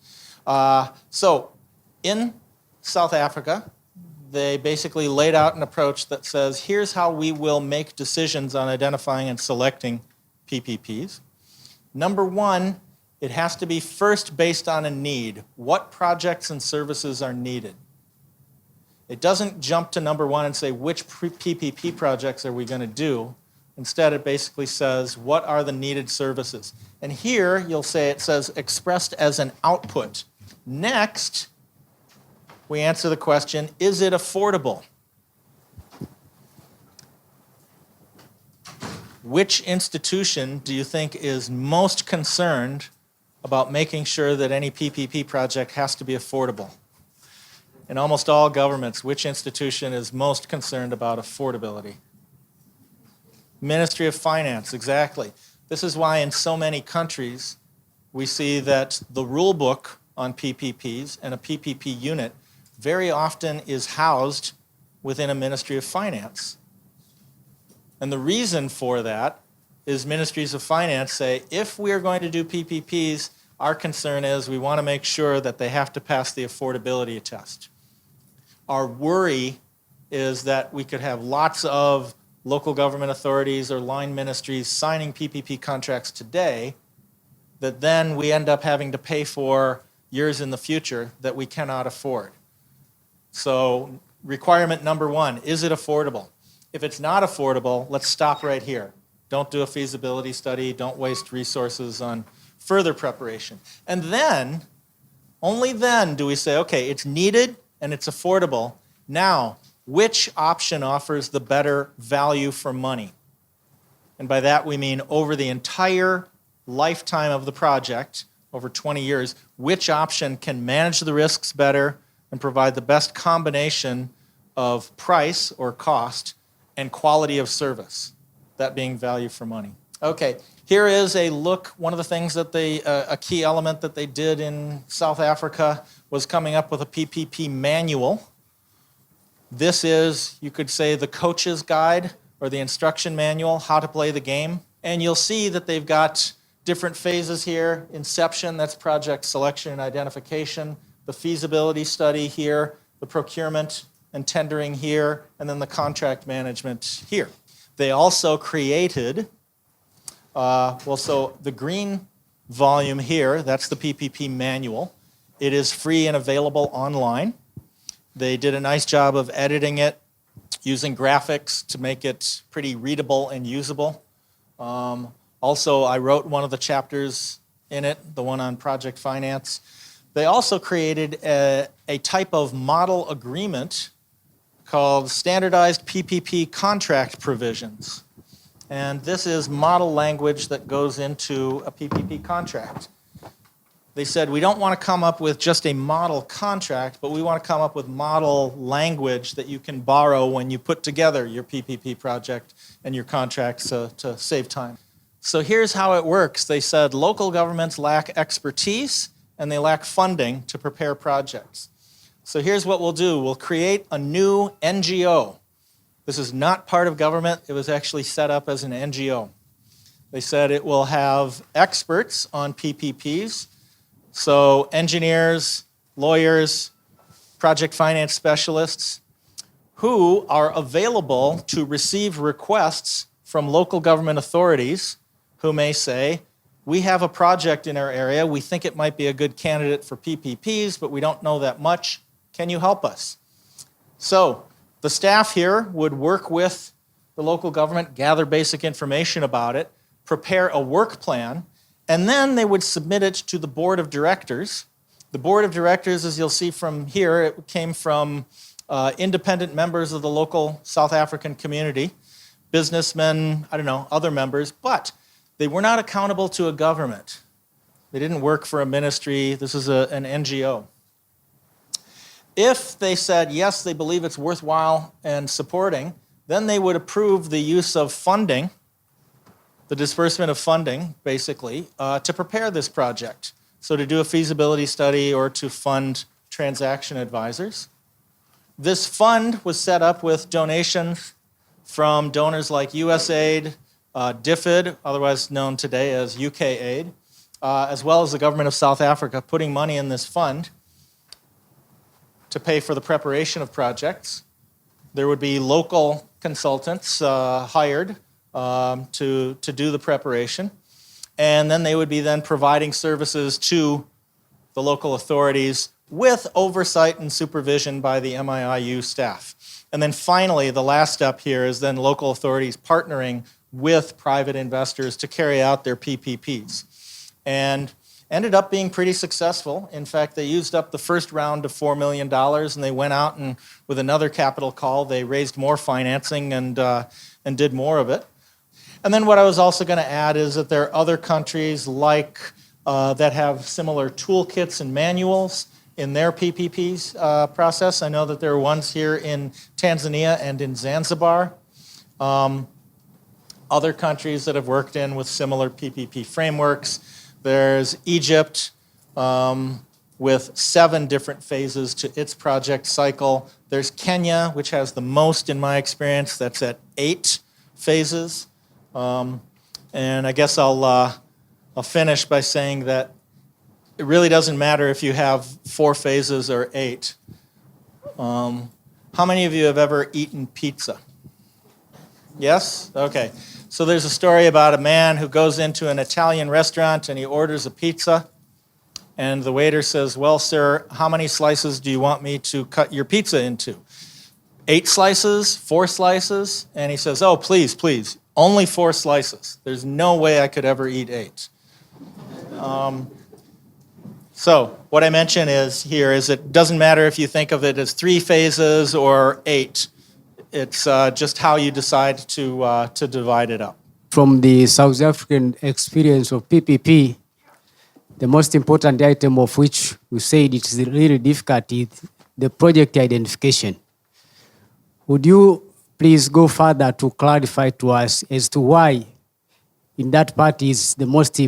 So in South Africa, they basically laid out an approach that says, here's how we will make decisions on identifying and selecting PPPs. Number 1, it has to be first based on a need. What projects and services are needed? It doesn't jump to number 1 and say, which PPP projects are we going to do? Instead, it basically says, what are the needed services? And here, you'll say it says expressed as an output. Next, we answer the question, is it affordable? Which institution do you think is most concerned about making sure that any PPP project has to be affordable? In almost all governments, which institution is most concerned about affordability? Ministry of Finance, exactly. This is why in so many countries we see that the rule book on PPPs and a PPP unit very often is housed within a Ministry of Finance. And the reason for that is ministries of finance say, if we are going to do PPPs, our concern is we want to make sure that they have to pass the affordability test. Our worry is that we could have lots of local government authorities or line ministries signing PPP contracts today that then we end up having to pay for years in the future that we cannot afford. So requirement number 1, is it affordable? If it's not affordable, let's stop right here. Don't do a feasibility study. Don't waste resources on further preparation. And then, only then do we say, okay, it's needed and it's affordable. Now, which option offers the better value for money? And by that we mean over the entire lifetime of the project, over 20 years, which option can manage the risks better and provide the best combination of price or cost and quality of service, that being value for money. Okay, here is a look. One of the things that a key element that they did in South Africa was coming up with a PPP manual. This is, you could say, the coach's guide or the instruction manual, how to play the game. And you'll see that they've got different phases here. Inception, that's project selection and identification. The feasibility study here, the procurement and tendering here, and then the contract management here. They also created, so the green volume here, that's the PPP manual. It is free and available online. They did a nice job of editing it, using graphics to make it pretty readable and usable. Also, I wrote one of the chapters in it, the one on project finance. They also created a type of model agreement called Standardized PPP Contract Provisions. And this is model language that goes into a PPP contract. They said, we don't want to come up with just a model contract, but we want to come up with model language that you can borrow when you put together your PPP project and your contracts to save time. So here's how it works. They said local governments lack expertise and they lack funding to prepare projects. So here's what we'll do. We'll create a new NGO. This is not part of government. It was actually set up as an NGO. They said it will have experts on PPPs. So engineers, lawyers, project finance specialists who are available to receive requests from local government authorities who may say, we have a project in our area, we think it might be a good candidate for PPPs, but we don't know that much. Can you help us? So the staff here would work with the local government, gather basic information about it, prepare a work plan, and then they would submit it to the board of directors. The board of directors, as you'll see from here, it came from independent members of the local South African community, businessmen, other members, but they were not accountable to a government. They didn't work for a ministry. This is an NGO. If they said, yes, they believe it's worthwhile and supporting, then they would approve the use of funding, the disbursement of funding, basically, to prepare this project. So to do a feasibility study or to fund transaction advisors. This fund was set up with donations from donors like USAID, DFID, otherwise known today as UK Aid, as well as the government of South Africa, putting money in this fund to pay for the preparation of projects. There would be local consultants hired to do the preparation. And then they would be then providing services to the local authorities with oversight and supervision by the MIIU staff. And then finally, the last step here is then local authorities partnering with private investors to carry out their PPPs. And ended up being pretty successful. In fact, they used up the first round of $4 million, and they went out and with another capital call, they raised more financing and did more of it. And then what I was also going to add is that there are other countries like that have similar toolkits and manuals in their PPPs process. I know that there are ones here in Tanzania and in Zanzibar. Other countries that have worked in with similar PPP frameworks. There's Egypt with 7 different phases to its project cycle. There's Kenya, which has the most in my experience. That's at 8 phases. And I guess I'll finish by saying that it really doesn't matter if you have 4 phases or 8. How many of you have ever eaten pizza? Yes? Okay. So there's a story about a man who goes into an Italian restaurant and he orders a pizza. And the waiter says, well, sir, how many slices do you want me to cut your pizza into? 8 slices? 4 slices? And he says, oh, please, please, only 4 slices. There's no way I could ever eat 8. So what I mention here is it doesn't matter if you think of it as 3 phases or 8. It's just how you decide to divide it up. From the South African experience of PPP, the most important item of which we said it's really difficult is the project identification. Would you please go further to clarify to us as to why in that part is the most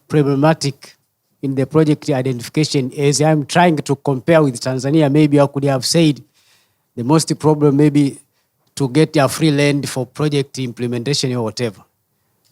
problematic in the project identification. As I'm trying to compare with Tanzania, maybe I could have said the most problem maybe to get a free land for project implementation or whatever.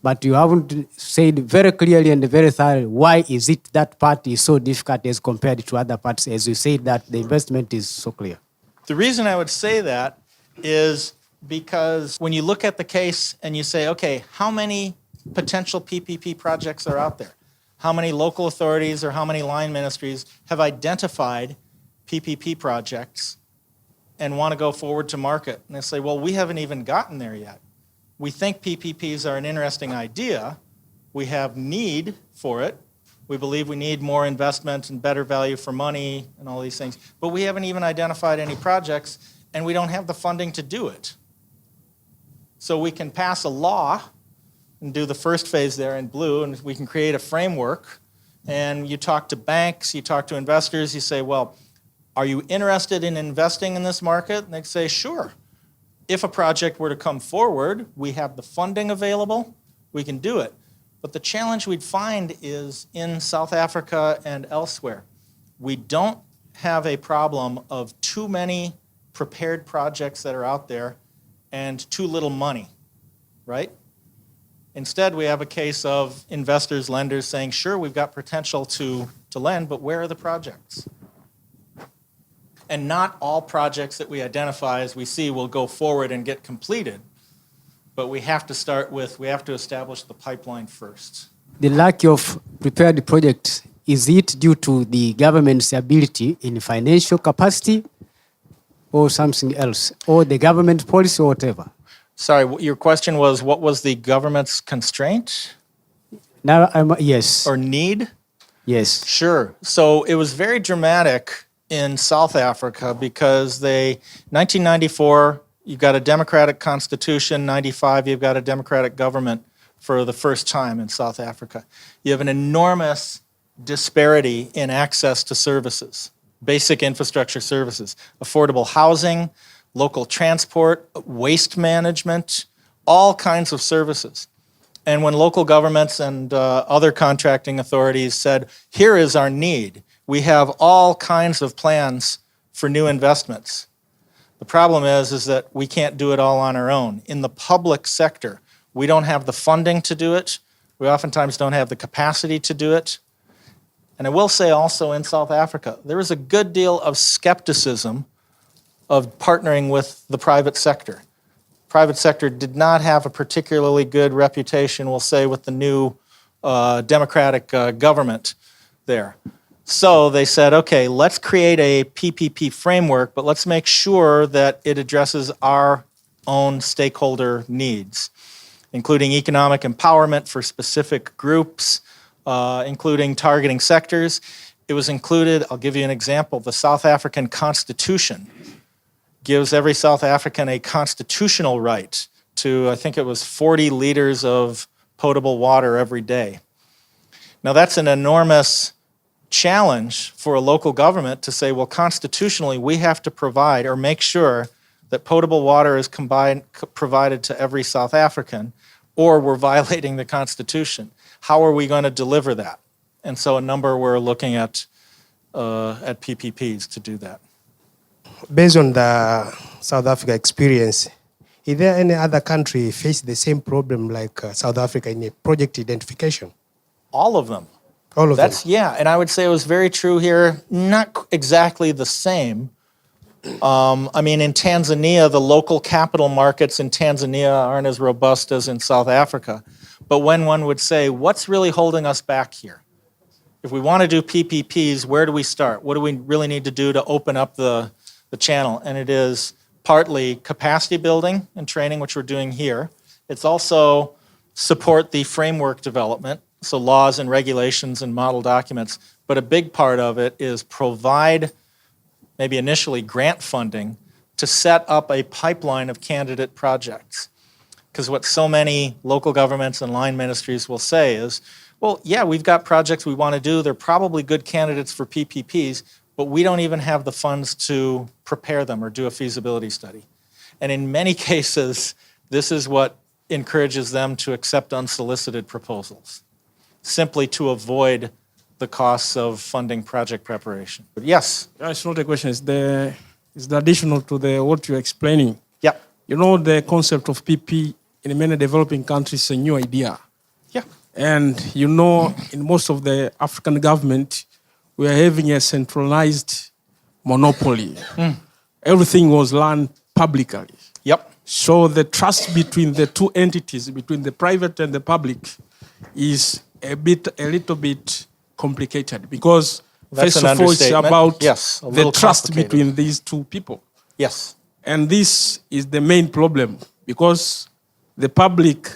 But you haven't said very clearly and very thoroughly why is it that part is so difficult as compared to other parts, as you said that the investment is so clear. The reason I would say that is because when you look at the case and you say, okay, how many potential PPP projects are out there? How many local authorities or how many line ministries have identified PPP projects and want to go forward to market? And they say, well, we haven't even gotten there yet. We think PPPs are an interesting idea. We have need for it. We believe we need more investment and better value for money and all these things. But we haven't even identified any projects, and we don't have the funding to do it. So we can pass a law and do the first phase there in blue, and we can create a framework. And you talk to banks, you talk to investors, you say, well, are you interested in investing in this market? And they say, sure. If a project were to come forward, we have the funding available, we can do it. But the challenge we'd find is in South Africa and elsewhere. We don't have a problem of too many prepared projects that are out there and too little money, right? Instead, we have a case of investors, lenders saying, sure, we've got potential to lend, but where are the projects? And not all projects that we identify as we see will go forward and get completed, but we have to start with, we have to establish the pipeline first. The lack of prepared projects, is it due to the government's ability in financial capacity or something else, or the government policy or whatever? Sorry, your question was, what was the government's constraint? Now, yes. Or need? Yes. Sure. So it was very dramatic in South Africa because 1994, you've got a democratic constitution, 95, you've got a democratic government for the first time in South Africa. You have an enormous disparity in access to services, basic infrastructure services, affordable housing, local transport, waste management, all kinds of services. And when local governments and other contracting authorities said, here is our need, we have all kinds of plans for new investments. The problem is that we can't do it all on our own. In the public sector, we don't have the funding to do it. We oftentimes don't have the capacity to do it. And I will say also in South Africa, there is a good deal of skepticism of partnering with the private sector. Private sector did not have a particularly good reputation, we'll say, with the new democratic government there. So they said, okay, let's create a PPP framework, but let's make sure that it addresses our own stakeholder needs, including economic empowerment for specific groups, including targeting sectors. It was included, I'll give you an example, the South African Constitution gives every South African a constitutional right to, I think it was 40 liters of potable water every day. Now that's an enormous challenge for a local government to say, well, constitutionally, we have to provide or make sure that potable water is provided to every South African, or we're violating the Constitution. How are we going to deliver that? And so a number we're looking at PPPs to do that. Based on the South Africa experience, is there any other country face the same problem like South Africa in a project identification? All of them. All of them? Yeah, and I would say it was very true here. Not exactly the same. I mean, in Tanzania, the local capital markets in Tanzania aren't as robust as in South Africa. But when one would say, what's really holding us back here? If we want to do PPPs, where do we start? What do we really need to do to open up the channel? And it is partly capacity building and training, which we're doing here. It's also support the framework development, so laws and regulations and model documents. But a big part of it is provide, maybe initially grant funding, to set up a pipeline of candidate projects. Because what so many local governments and line ministries will say is, well, yeah, we've got projects we want to do. They're probably good candidates for PPPs, but we don't even have the funds to prepare them or do a feasibility study. And in many cases, this is what encourages them to accept unsolicited proposals, simply to avoid the costs of funding project preparation. But yes? It's not a question. It's the additional to what you're explaining. Yeah. You know, the concept of PP in many developing countries is a new idea. Yeah. And you know, in most of the African government, we are having a centralized monopoly. Everything was run publicly. Yep. So the trust between the two entities, between the private and the public, is a little bit complicated because That's first an of all, it's understatement. about Yes, a the little trust complicated. between these two people. Yes. And this is the main problem because the public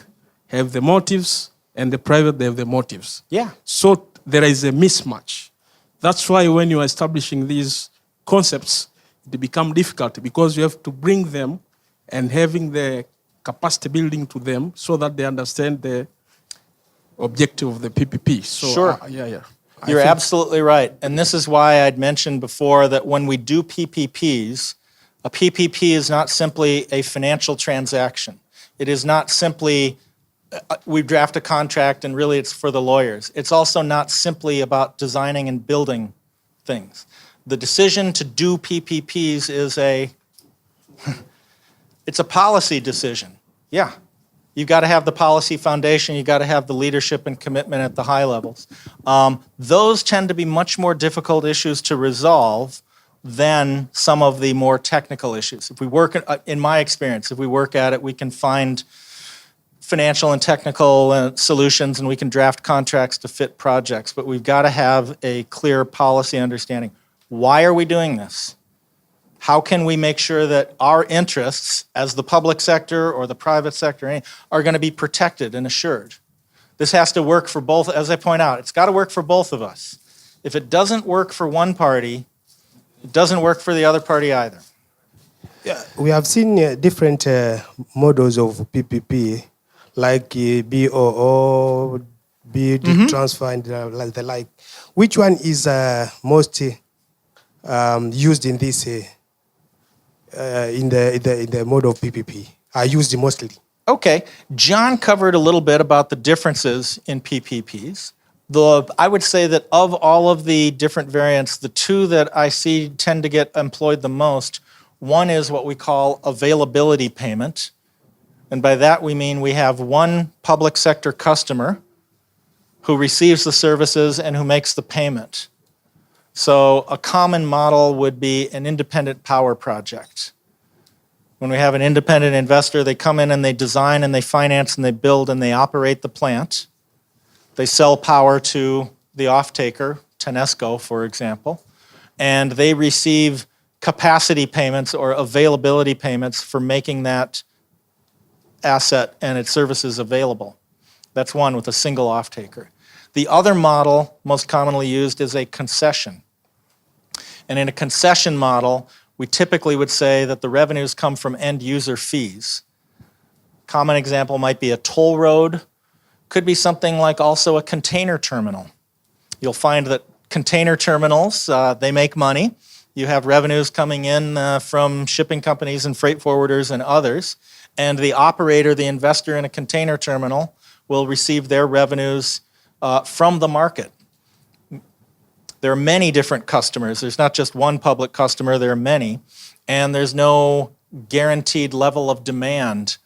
have the motives and the private they have the motives. Yeah. So there is a mismatch. That's why when you are establishing these concepts, they become difficult because you have to bring them and having the capacity building to them so that they understand the objective of the PPP. So, Sure. Yeah. You're absolutely right. And this is why I'd mentioned before that when we do PPPs, a PPP is not simply a financial transaction. It is not simply we draft a contract and really it's for the lawyers. It's also not simply about designing and building things. The decision to do PPPs is it's a policy decision. Yeah. You've got to have the policy foundation. You've got to have the leadership and commitment at the high levels. Those tend to be much more difficult issues to resolve than some of the more technical issues. If we work, in my experience, if we work at it, we can find financial and technical solutions and we can draft contracts to fit projects, but we've got to have a clear policy understanding. Why are we doing this? How can we make sure that our interests as the public sector or the private sector are going to be protected and assured? This has to work for both, as I point out, it's got to work for both of us. If it doesn't work for one party, it doesn't work for the other party either. Yeah, we have seen different models of PPP, like BOO, BD transfer, and the like. Which one is most used in this in the mode of PPP? Are used mostly? Okay, John covered a little bit about the differences in PPPs. I would say that of all of the different variants, the two that I see tend to get employed the most, one is what we call availability payment. And by that we mean we have one public sector customer who receives the services and who makes the payment. So a common model would be an independent power project. When we have an independent investor, they come in and they design and they finance and they build and they operate the plant. They sell power to the off-taker, Tanesco, for example, and they receive capacity payments or availability payments for making that asset and its services available. That's one with a single off-taker. The other model most commonly used is a concession. And in a concession model, we typically would say that the revenues come from end-user fees. Common example might be a toll road. Could be something like also a container terminal. You'll find that container terminals, they make money. You have revenues coming in from shipping companies and freight forwarders and others. And the operator, the investor in a container terminal, will receive their revenues from the market. There are many different customers. There's not just one public customer, there are many. And there's no guaranteed level of demand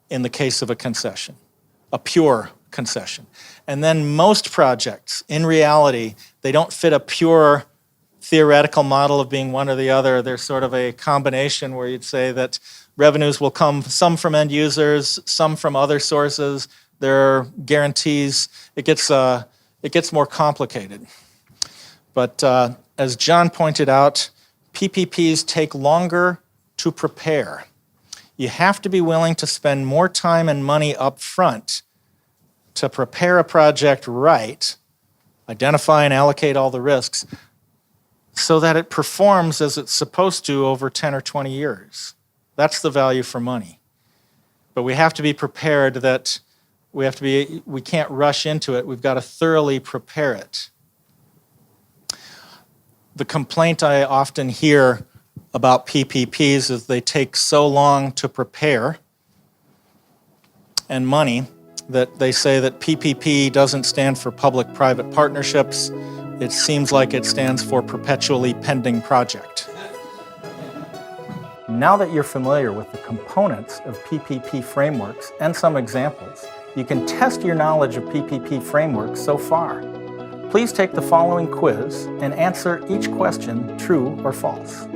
in the case of a concession, a pure concession. And then most projects, in reality, they don't fit a pure theoretical model of being one or the other. They're sort of a combination where you'd say that revenues will come some from end users, some from other sources. There are guarantees. It gets more complicated. But as John pointed out, PPPs take longer to prepare. You have to be willing to spend more time and money up front to prepare a project right, identify and allocate all the risks, so that it performs as it's supposed to over 10 or 20 years. That's the value for money. But we have to be prepared that we can't rush into it. We've got to thoroughly prepare it. The complaint I often hear about PPPs is they take so long to prepare and money that they say that PPP doesn't stand for public-private partnerships. It seems like it stands for perpetually pending project. Now that you're familiar with the components of PPP frameworks and some examples, you can test your knowledge of PPP frameworks so far. Please take the following quiz and answer each question true or false.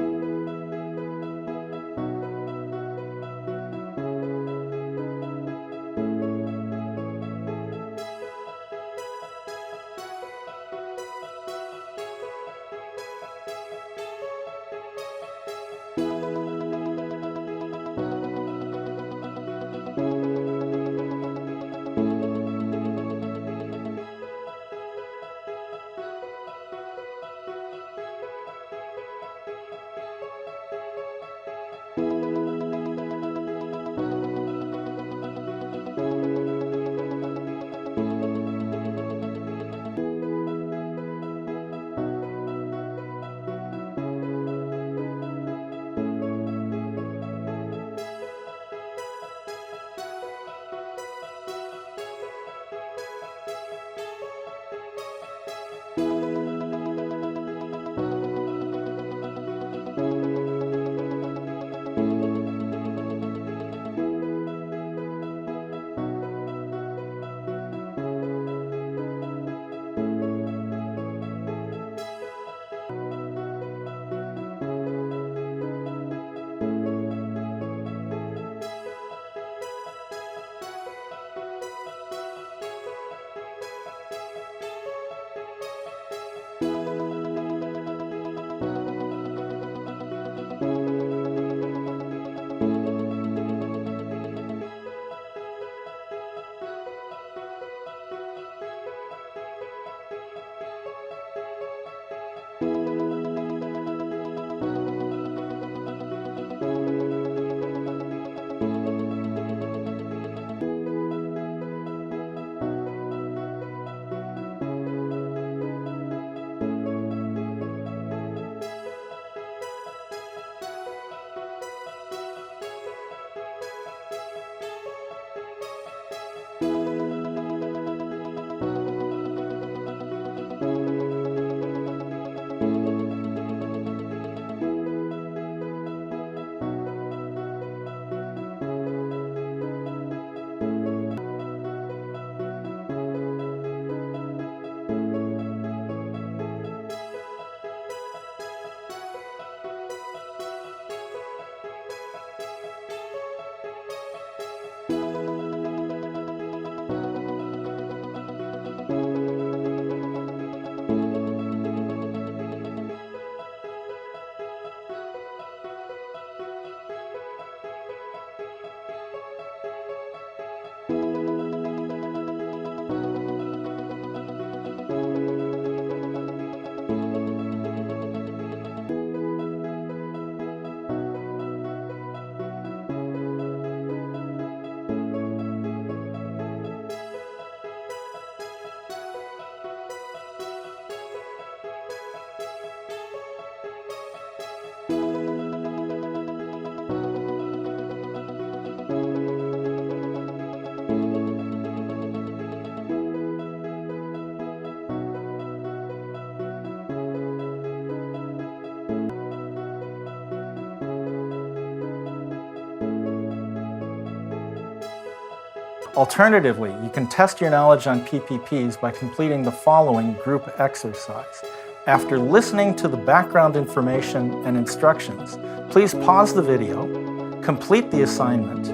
Alternatively, you can test your knowledge on PPPs by completing the following group exercise. After listening to the background information and instructions, please pause the video, complete the assignment,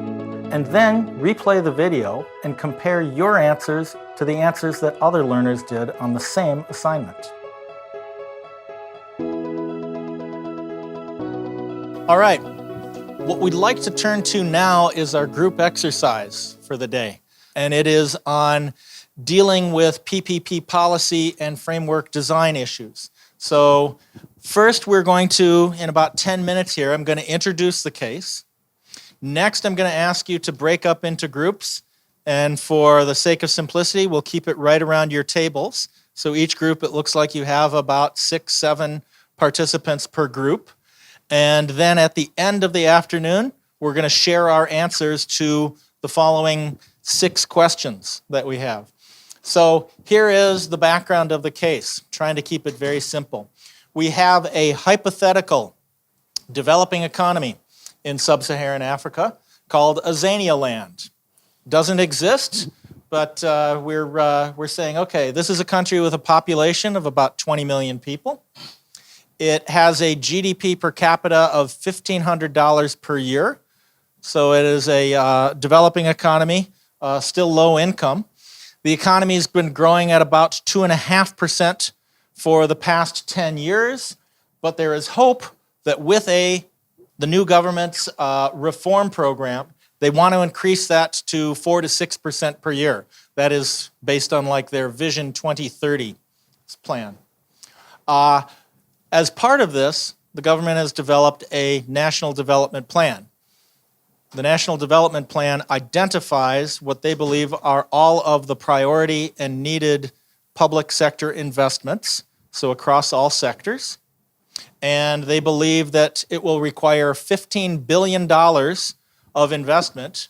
and then replay the video and compare your answers to the answers that other learners did on the same assignment. All right. What we'd like to turn to now is our group exercise for the day, and it is on dealing with PPP policy and framework design issues. So first we're going to, in about 10 minutes here, I'm going to introduce the case. Next, I'm going to ask you to break up into groups, and for the sake of simplicity, we'll keep it right around your tables. So each group, it looks like you have about 6, 7 participants per group. And then at the end of the afternoon, we're going to share our answers to the following 6 questions that we have. So here is the background of the case, trying to keep it very simple. We have a hypothetical developing economy in sub-Saharan Africa called Azania land. Doesn't exist, but we're saying, okay, this is a country with a population of about 20 million people. It has a GDP per capita of $1,500 per year. So it is a developing economy, still low income. The economy has been growing at about 2.5% for the past 10 years, but there is hope that with the new government's reform program, they want to increase that to 4 to 6% per year. That is based on like their Vision 2030 plan. As part of this, the government has developed a national development plan. The National Development Plan identifies what they believe are all of the priority and needed public sector investments, so across all sectors. And they believe that it will require $15 billion of investment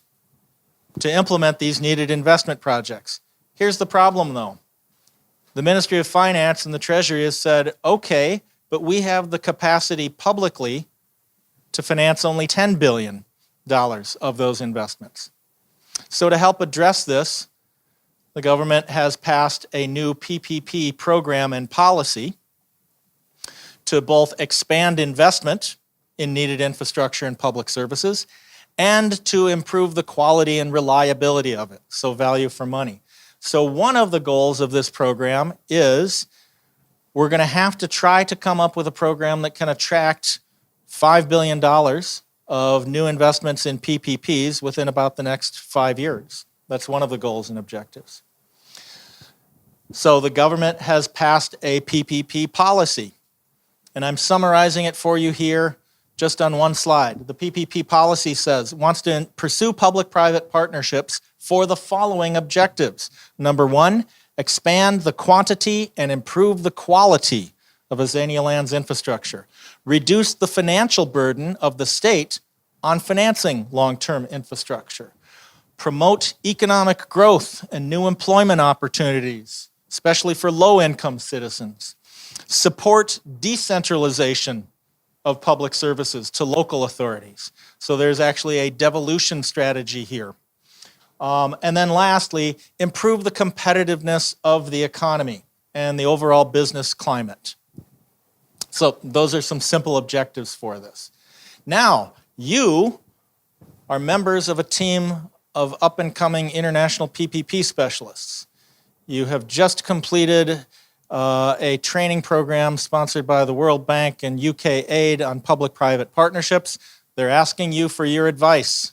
to implement these needed investment projects. Here's the problem, though. The Ministry of Finance and the Treasury has said, okay, but we have the capacity publicly to finance only $10 billion of those investments. So to help address this, the government has passed a new PPP program and policy to both expand investment in needed infrastructure and public services and to improve the quality and reliability of it, so value for money. So one of the goals of this program is we're going to have to try to come up with a program that can attract $5 billion of new investments in PPPs within about the next 5 years. That's one of the goals and objectives. So the government has passed a PPP policy, and I'm summarizing it for you here just on one slide. The PPP policy says it wants to pursue public-private partnerships for the following objectives. Number 1, expand the quantity and improve the quality of Azania land's infrastructure. Reduce the financial burden of the state on financing long-term infrastructure. Promote economic growth and new employment opportunities, especially for low-income citizens. Support decentralization of public services to local authorities. So there's actually a devolution strategy here. And then lastly, improve the competitiveness of the economy and the overall business climate. So those are some simple objectives for this. Now, you are members of a team of up-and-coming international PPP specialists. You have just completed a training program sponsored by the World Bank and UK Aid on public-private partnerships. They're asking you for your advice.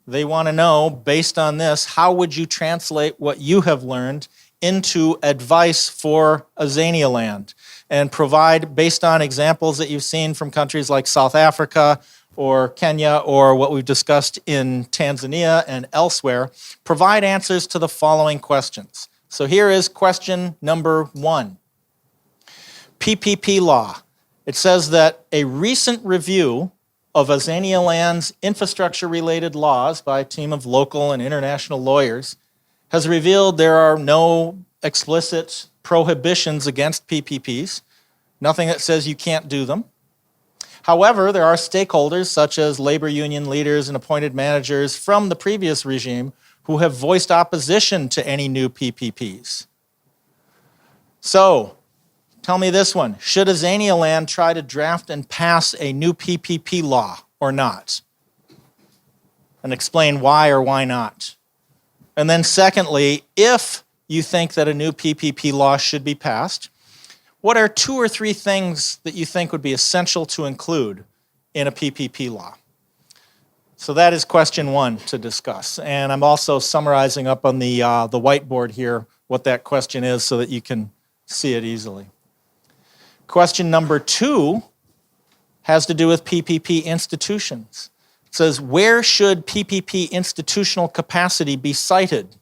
They want to know, based on this, how would you translate what you have learned into advice for Azania land and provide, based on examples that you've seen from countries like South Africa or Kenya or what we've discussed in Tanzania and elsewhere, provide answers to the following questions. So here is question number 1. PPP law. It says that a recent review of Azania land's infrastructure-related laws by a team of local and international lawyers has revealed there are no explicit prohibitions against PPPs, nothing that says you can't do them. However, there are stakeholders such as labor union leaders and appointed managers from the previous regime who have voiced opposition to any new PPPs. So, tell me this one. Should Azania land try to draft and pass a new PPP law or not? And explain why or why not. And then secondly, if you think that a new PPP law should be passed, what are 2 or 3 things that you think would be essential to include in a PPP law? So that is question 1 to discuss. And I'm also summarizing up on the whiteboard here what that question is so that you can see it easily. Question number 2 has to do with PPP institutions. It says, where should PPP institutional capacity be cited?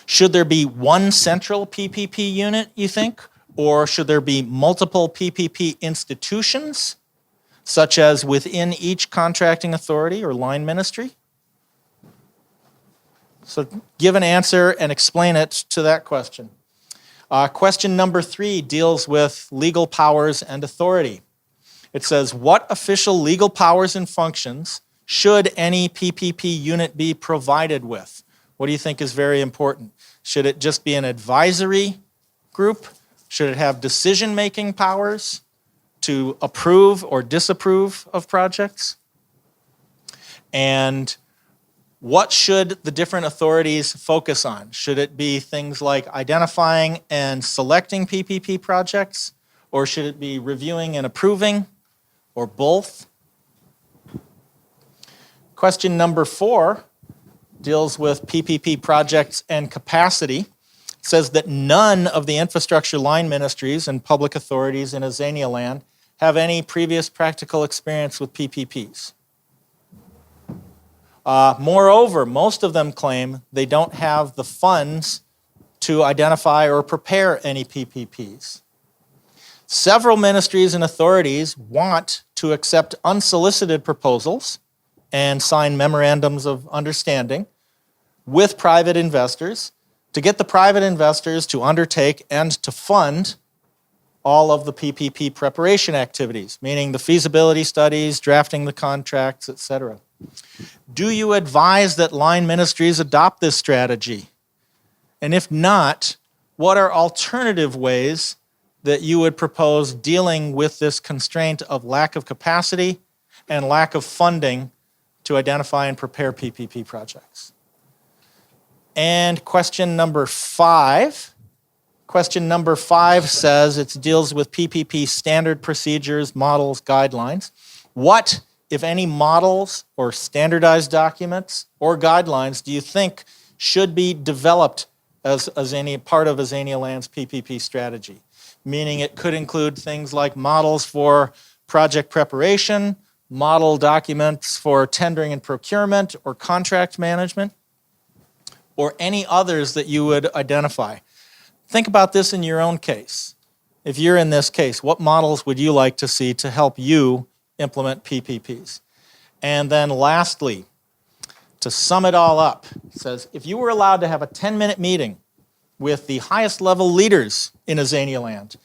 Should there be one central PPP unit, you think? Or should there be multiple PPP institutions? such as within each contracting authority or line ministry? So give an answer and explain it to that question. Question number 3 deals with legal powers and authority. It says, what official legal powers and functions should any PPP unit be provided with? What do you think is very important? Should it just be an advisory group? Should it have decision-making powers to approve or disapprove of projects? And what should the different authorities focus on? Should it be things like identifying and selecting PPP projects? Or should it be reviewing and approving? Or both? Question number 4 deals with PPP projects and capacity. It says that none of the infrastructure line ministries and public authorities in Azania land have any previous practical experience with PPPs. Moreover, most of them claim they don't have the funds to identify or prepare any PPPs. Several ministries and authorities want to accept unsolicited proposals and sign memorandums of understanding with private investors to get the private investors to undertake and to fund all of the PPP preparation activities, meaning the feasibility studies, drafting the contracts, etc. Do you advise that line ministries adopt this strategy? And if not, what are alternative ways that you would propose dealing with this constraint of lack of capacity and lack of funding to identify and prepare PPP projects? And question number 5. Question number 5 says it deals with PPP standard procedures, models, guidelines. What, if any, models or standardized documents or guidelines do you think should be developed as part of Azania Land's PPP strategy? Meaning it could include things like models for project preparation, model documents for tendering and procurement or contract management, or any others that you would identify. Think about this in your own case. If you're in this case, what models would you like to see to help you implement PPPs? And then lastly, to sum it all up, it says, if you were allowed to have a 10-minute meeting with the highest level leaders in Azania Land,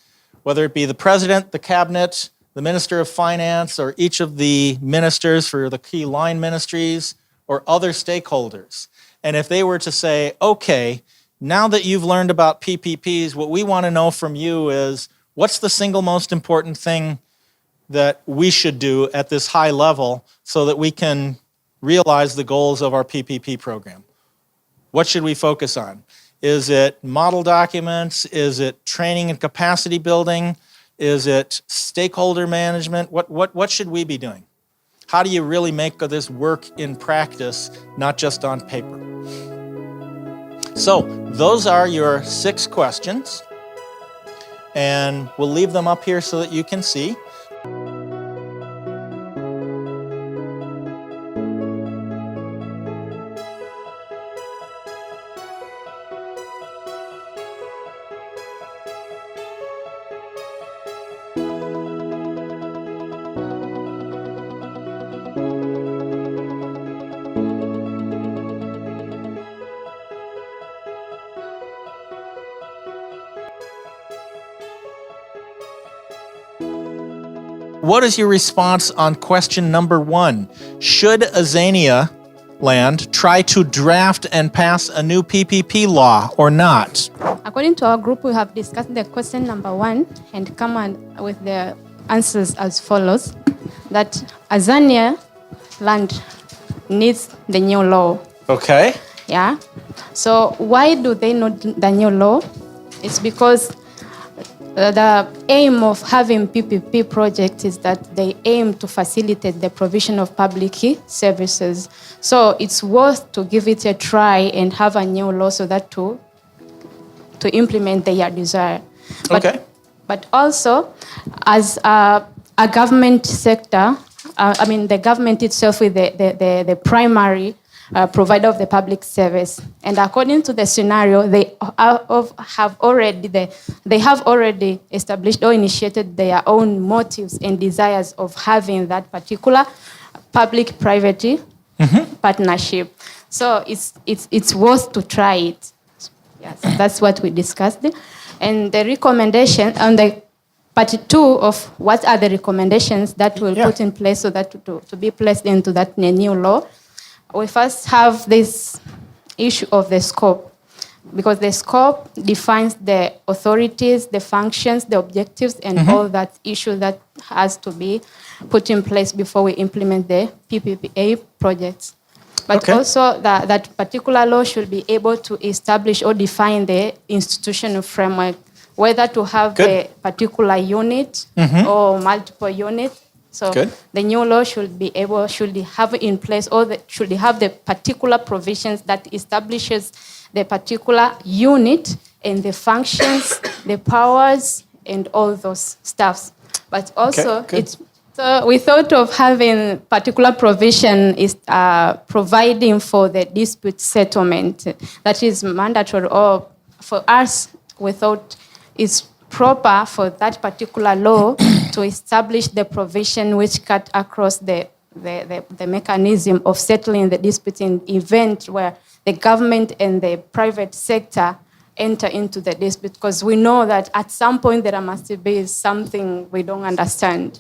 whether it be the president, the cabinet, the minister of finance, or each of the ministers for the key line ministries, or other stakeholders, and if they were to say, okay, now that you've learned about PPPs, what we want to know from you is, what's the single most important thing that we should do at this high level so that we can realize the goals of our PPP program? What should we focus on? Is it model documents? Is it training and capacity building? Is it stakeholder management? What should we be doing? How do you really make this work in practice, not just on paper? So those are your 6 questions, and we'll leave them up here so that you can see. What is your response on question number 1? Should Azania Land try to draft and pass a new PPP law or not? According to our group, we have discussed the question number 1 and come on with the answers as follows. That Azania Land needs the new law. Okay. Yeah. So why do they need the new law? It's because the aim of having PPP projects is that they aim to facilitate the provision of public services. So it's worth to give it a try and have a new law so that to implement their desire. But also, as a government sector, the government itself with the primary provider of the public service. And according to the scenario, they have already established or initiated their own motives and desires of having that particular public-private partnership. So it's worth to try it. Yes, that's what we discussed. And the recommendation on the part 2 of what are the recommendations that we'll put in place so that to be placed into that new law. We first have this issue of the scope, because the scope defines the authorities, the functions, the objectives, and all that issue that has to be put in place before we implement the PPPA projects. But also that particular law should be able to establish or define the institutional framework, whether to have a particular unit or multiple units. So the new law should have in place, or should have the particular provisions that establishes the particular unit and the functions, the powers, and all those stuffs. But also, so we thought of having particular provision is providing for the dispute settlement that is mandatory, or for us, we thought it's proper for that particular law to establish the provision which cut across the mechanism of settling the dispute in event where the government and the private sector enter into the dispute, because we know that at some point there must be something we don't understand.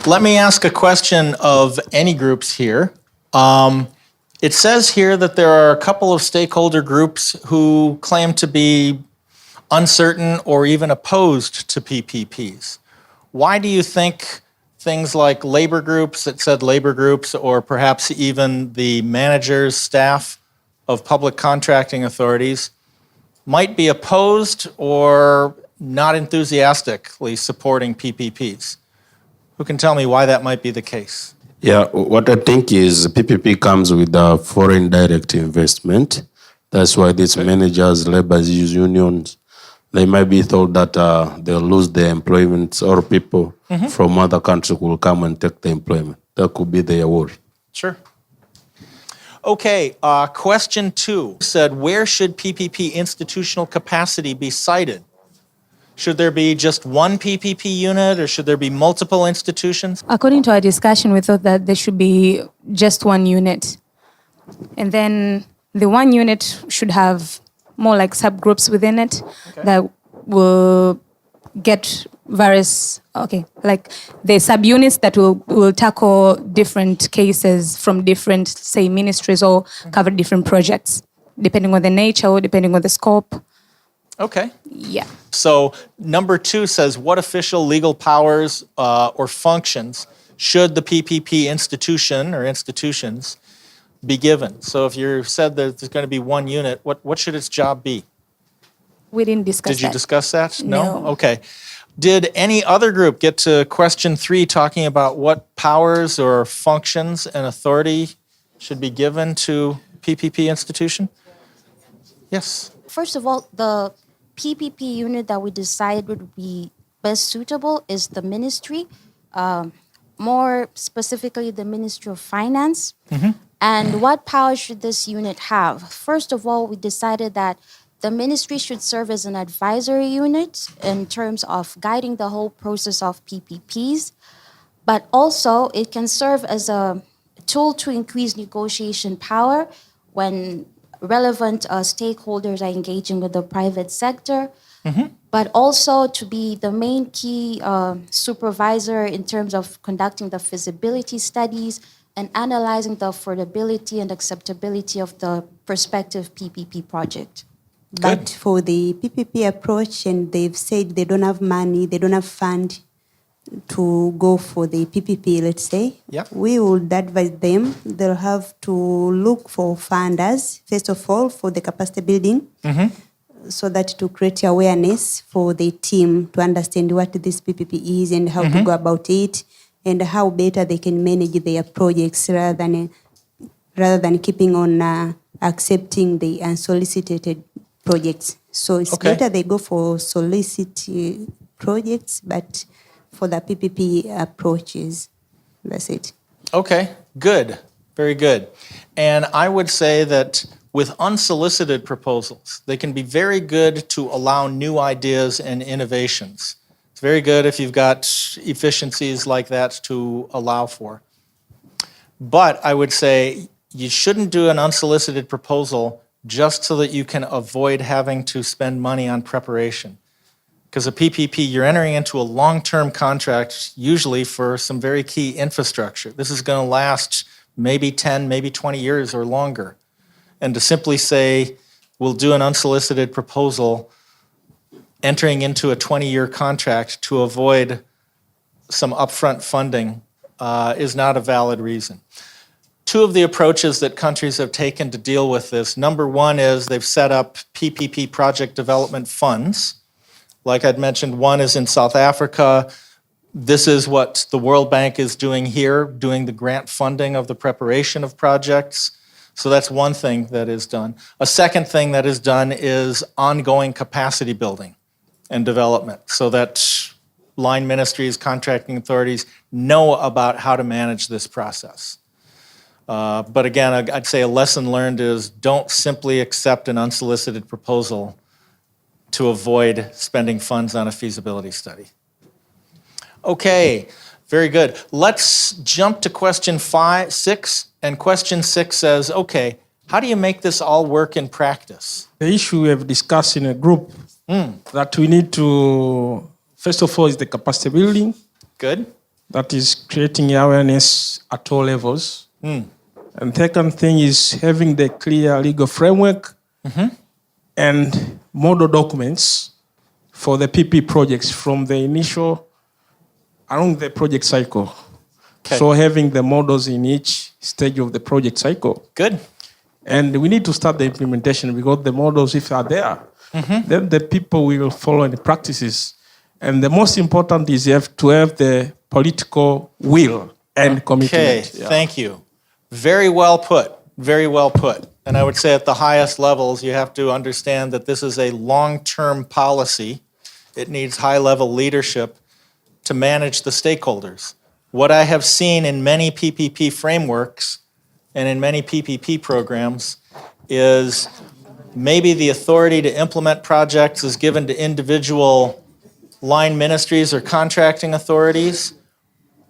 Let me ask a question of any groups here. It says here that there are a couple of stakeholder groups who claim to be uncertain or even opposed to PPPs. Why do you think things like labor groups, it said labor groups, or perhaps even the managers, staff of public contracting authorities might be opposed or not enthusiastically supporting PPPs? Who can tell me why that might be the case? Yeah, what I think is PPP comes with foreign direct investment. That's why these managers, labor unions, they might be thought that they'll lose their employment, or people from other countries will come and take the employment. That could be their worry. Sure. Okay, question 2 said, where should PPP institutional capacity be cited? Should there be just one PPP unit, or should there be multiple institutions? According to our discussion, we thought that there should be just one unit. And then the one unit should have more like subgroups within it that will get various, like the subunits that will tackle different cases from different, say, ministries, or cover different projects, depending on the nature or depending on the scope. Okay. Yeah. So number 2 says, what official legal powers or functions should the PPP institution or institutions be given? So if you said that there's going to be one unit, what should its job be? We didn't discuss that. Did you discuss that? No. Okay. Did any other group get to question 3 talking about what powers or functions and authority should be given to PPP institution? Yes. First of all, the PPP unit that we decided would be best suitable is the ministry, more specifically the Ministry of Finance. And what power should this unit have? First of all, we decided that the ministry should serve as an advisory unit in terms of guiding the whole process of PPPs, but also it can serve as a tool to increase negotiation power when relevant stakeholders are engaging with the private sector, but also to be the main key supervisor in terms of conducting the feasibility studies and analyzing the affordability and acceptability of the prospective PPP project. But for the PPP approach, and they've said they don't have money, they don't have fund to go for the PPP, let's say, we would advise them, they'll have to look for funders, first of all, for the capacity building, so that to create awareness for the team to understand what this PPP is and how to go about it, and how better they can manage their projects rather than keeping on accepting the unsolicited projects. So it's better they go for solicited projects, but for the PPP approaches, that's it. Okay, good. Very good. And I would say that with unsolicited proposals, they can be very good to allow new ideas and innovations. It's very good if you've got efficiencies like that to allow for. But I would say you shouldn't do an unsolicited proposal just so that you can avoid having to spend money on preparation. Because a PPP, you're entering into a long-term contract, usually for some very key infrastructure. This is going to last maybe 10, maybe 20 years or longer. And to simply say, we'll do an unsolicited proposal entering into a 20-year contract to avoid some upfront funding is not a valid reason. Two of the approaches that countries have taken to deal with this, number one is they've set up PPP project development funds. Like I'd mentioned, one is in South Africa. This is what the World Bank is doing here, doing the grant funding of the preparation of projects. So that's one thing that is done. A second thing that is done is ongoing capacity building and development so that line ministries, contracting authorities know about how to manage this process. But again, I'd say a lesson learned is don't simply accept an unsolicited proposal to avoid spending funds on a feasibility study. Okay, very good. Let's jump to question 6. And question 6 says, okay, how do you make this all work in practice? The issue we have discussed in a group that we need to, first of all, is the capacity building. Good. That is creating awareness at all levels. And second thing is having the clear legal framework and model documents for the PP projects from the initial along the project cycle. Okay. So having the models in each stage of the project cycle. Good. And we need to start the implementation because the models, if they are there, then the people will follow the practices. And the most important is you have to have the political will and commitment. Okay, thank you. Very well put, very well put. And I would say at the highest levels, you have to understand that this is a long-term policy. It needs high-level leadership to manage the stakeholders. What I have seen in many PPP frameworks and in many PPP programs is maybe the authority to implement projects is given to individual line ministries or contracting authorities.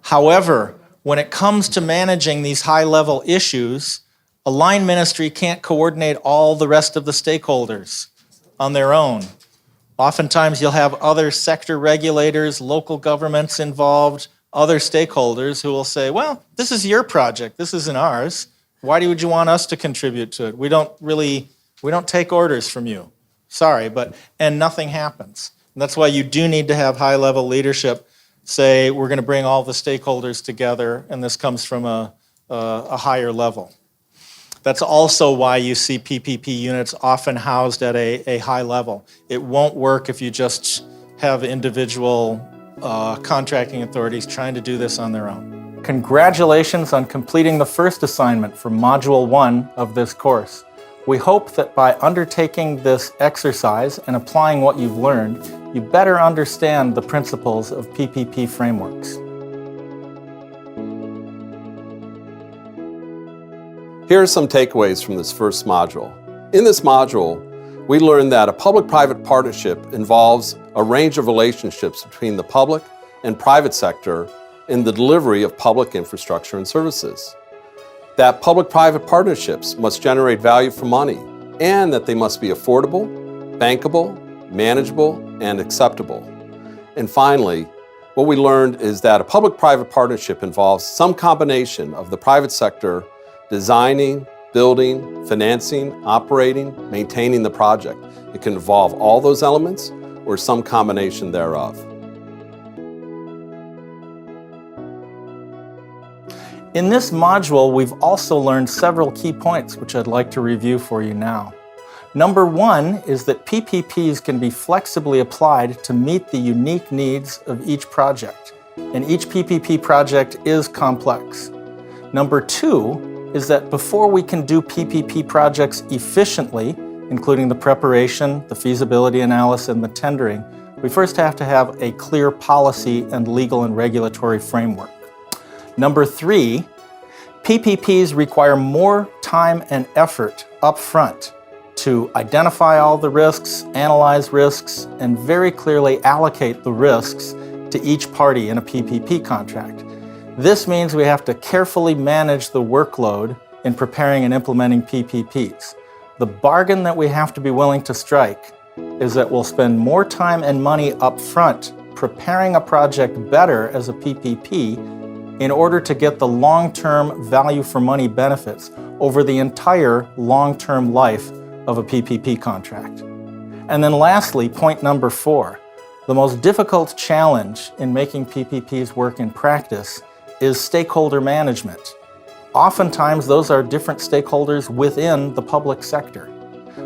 However, when it comes to managing these high-level issues, a line ministry can't coordinate all the rest of the stakeholders on their own. Oftentimes you'll have other sector regulators, local governments involved, other stakeholders who will say, well, this is your project, this isn't ours. Why would you want us to contribute to it? We don't take orders from you. Sorry, and nothing happens. And that's why you do need to have high-level leadership say, we're going to bring all the stakeholders together, and this comes from a higher level. That's also why you see PPP units often housed at a high level. It won't work if you just have individual contracting authorities trying to do this on their own. Congratulations on completing the first assignment for Module 1 of this course. We hope that by undertaking this exercise and applying what you've learned, you better understand the principles of PPP frameworks. Here are some takeaways from this first module. In this module, we learned that a public-private partnership involves a range of relationships between the public and private sector in the delivery of public infrastructure and services. That public-private partnerships must generate value for money, and that they must be affordable, bankable, manageable, and acceptable. And finally, what we learned is that a public-private partnership involves some combination of the private sector designing, building, financing, operating, maintaining the project. It can involve all those elements or some combination thereof. In this module, we've also learned several key points, which I'd like to review for you now. Number one is that PPPs can be flexibly applied to meet the unique needs of each project, and each PPP project is complex. Number two is that before we can do PPP projects efficiently, including the preparation, the feasibility analysis, and the tendering, we first have to have a clear policy and legal and regulatory framework. Number three, PPPs require more time and effort up front to identify all the risks, analyze risks, and very clearly allocate the risks to each party in a PPP contract. This means we have to carefully manage the workload in preparing and implementing PPPs. The bargain that we have to be willing to strike is that we'll spend more time and money up front preparing a project better as a PPP in order to get the long-term value for money benefits over the entire long-term life of a PPP contract. And then lastly, point number 4, the most difficult challenge in making PPPs work in practice is stakeholder management. Oftentimes, those are different stakeholders within the public sector.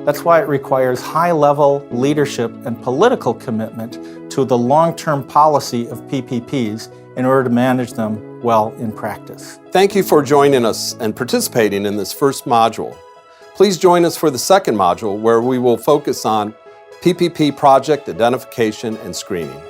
That's why it requires high-level leadership and political commitment to the long-term policy of PPPs in order to manage them well in practice. Thank you for joining us and participating in this first module. Please join us for the second module, where we will focus on PPP project identification and screening.